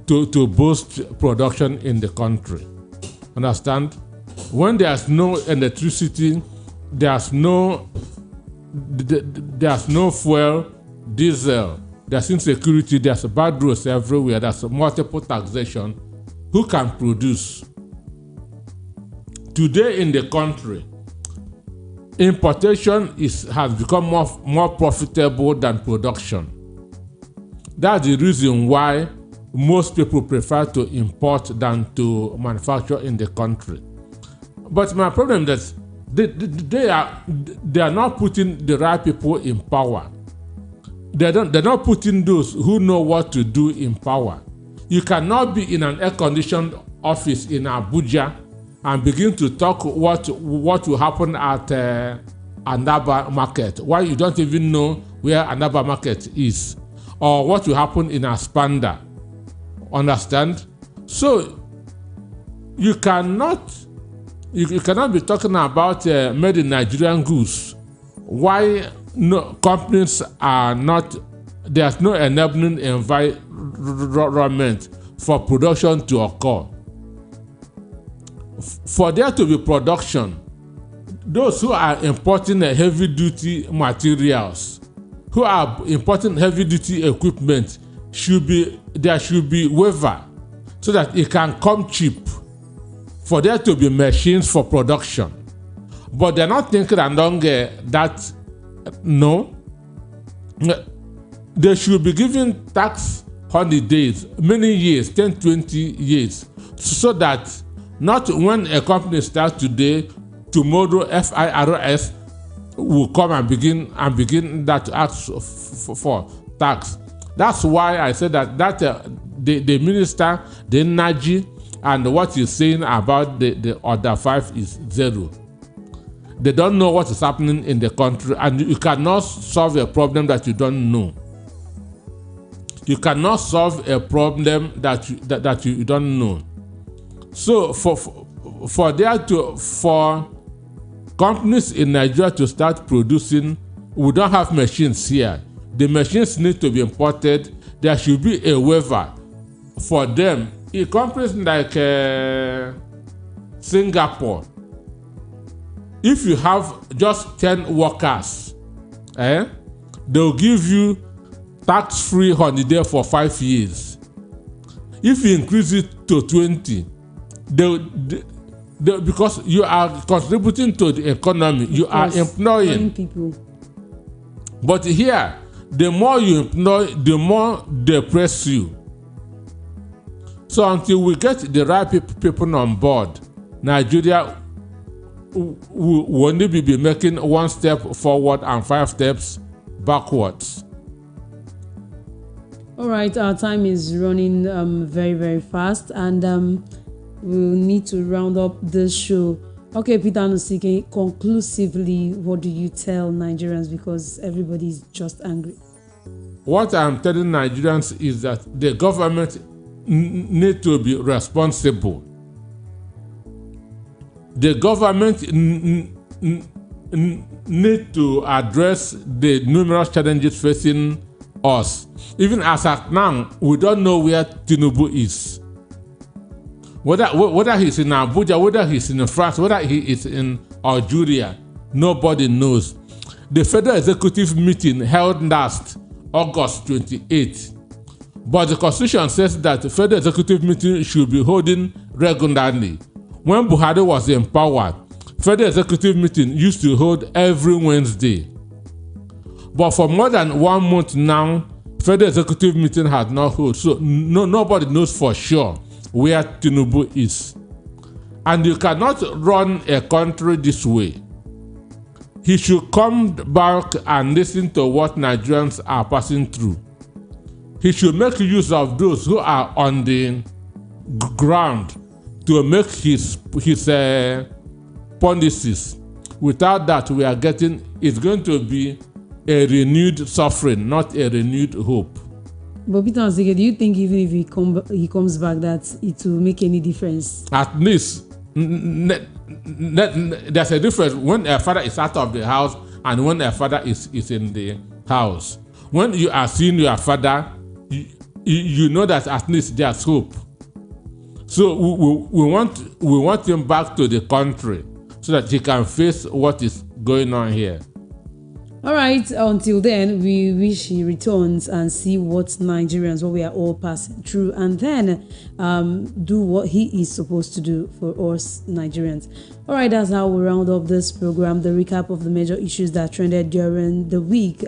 to boost production in the country. Understand? When there's no electricity, there's no fuel, diesel, there's insecurity, there's bad roads everywhere, there's multiple taxation. Who can produce? Today in the country, importation has become more profitable than production. That's the reason why most people prefer to import than to manufacture in the country. But my problem is that they are not putting the right people in power. They're not putting those who know what to do in power. You cannot be in an air-conditioned office in Abuja and begin to talk what will happen at Andaba Market, while you don't even know where Andaba Market is, or what will happen in Aspanda. Understand? So you cannot be talking about made in Nigerian goods. Why companies are not? There's no enabling environment for production to occur. For there to be production, those who are importing heavy-duty materials, who are importing heavy-duty equipment, there should be waiver so that it can come cheap. For there to be machines for production. But they're not thinking along that, no. They should be given tax holidays, many years, 10, 20 years, so that not when a company starts today, tomorrow FIRS will come and begin that to ask for tax. That's why I said that the minister, the Naji, and what he's saying about the Order 5 is zero. They don't know what is happening in the country, and you cannot solve a problem that you don't know. You cannot solve a problem that you don't know. So for companies in Nigeria to start producing, we don't have machines here. The machines need to be imported. There should be a waiver for them. In companies like Singapore, if you have just 10 workers, they'll give you tax-free holiday for 5 years. If you increase it to 20, because you are contributing to the economy, you are employing people. But here, the more you employ, the more they press you. So until we get the right people on board, Nigeria will only be making one step forward and 5 steps backwards. All right, our time is running very, very fast, and we'll need to round up this show. Okay, Peter Nusike, conclusively, what do you tell Nigerians, because everybody's just angry? What I'm telling Nigerians is that the government need to be responsible. The government need to address the numerous challenges facing us. Even as at now, we don't know where Tinubu is. Whether he's in Abuja, whether he's in France, whether he is in Algeria, nobody knows. The Federal Executive meeting held last August 28. But the Constitution says that the Federal Executive meeting should be holding regularly. When Buhari was in power, Federal Executive meeting used to hold every Wednesday. But for more than 1 month now, Federal Executive meeting has not held. So nobody knows for sure where Tinubu is. And you cannot run a country this way. He should come back and listen to what Nigerians are passing through. He should make use of those who are on the ground to make his policies. Without that, it's going to be a renewed suffering, not a renewed hope. But Peter Ansike, do you think even if he comes back that it will make any difference? At least there's a difference when a father is out of the house and when a father is in the house. When you are seeing your father, you know that at least there's hope. So we want him back to the country so that he can face what is going on here. All right, until then, we wish he returns and see what we are all passing through, and then do what he is supposed to do for us Nigerians. All right, that's how we round up this program, the recap of the major issues that trended during the week.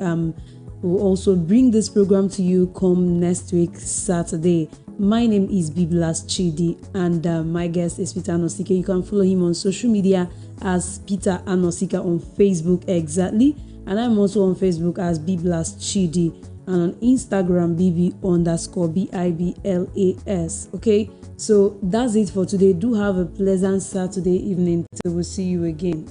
We'll also bring this program to you come next week, Saturday. My name is Biblas Chidi, and my guest is Peter Anosike. You can follow him on social media as Peter Anosike on Facebook exactly. And I'm also on Facebook as Biblas Chidi, and on Instagram BB_BIBLAS. Okay, so that's it for today. Do have a pleasant Saturday evening till we see you again.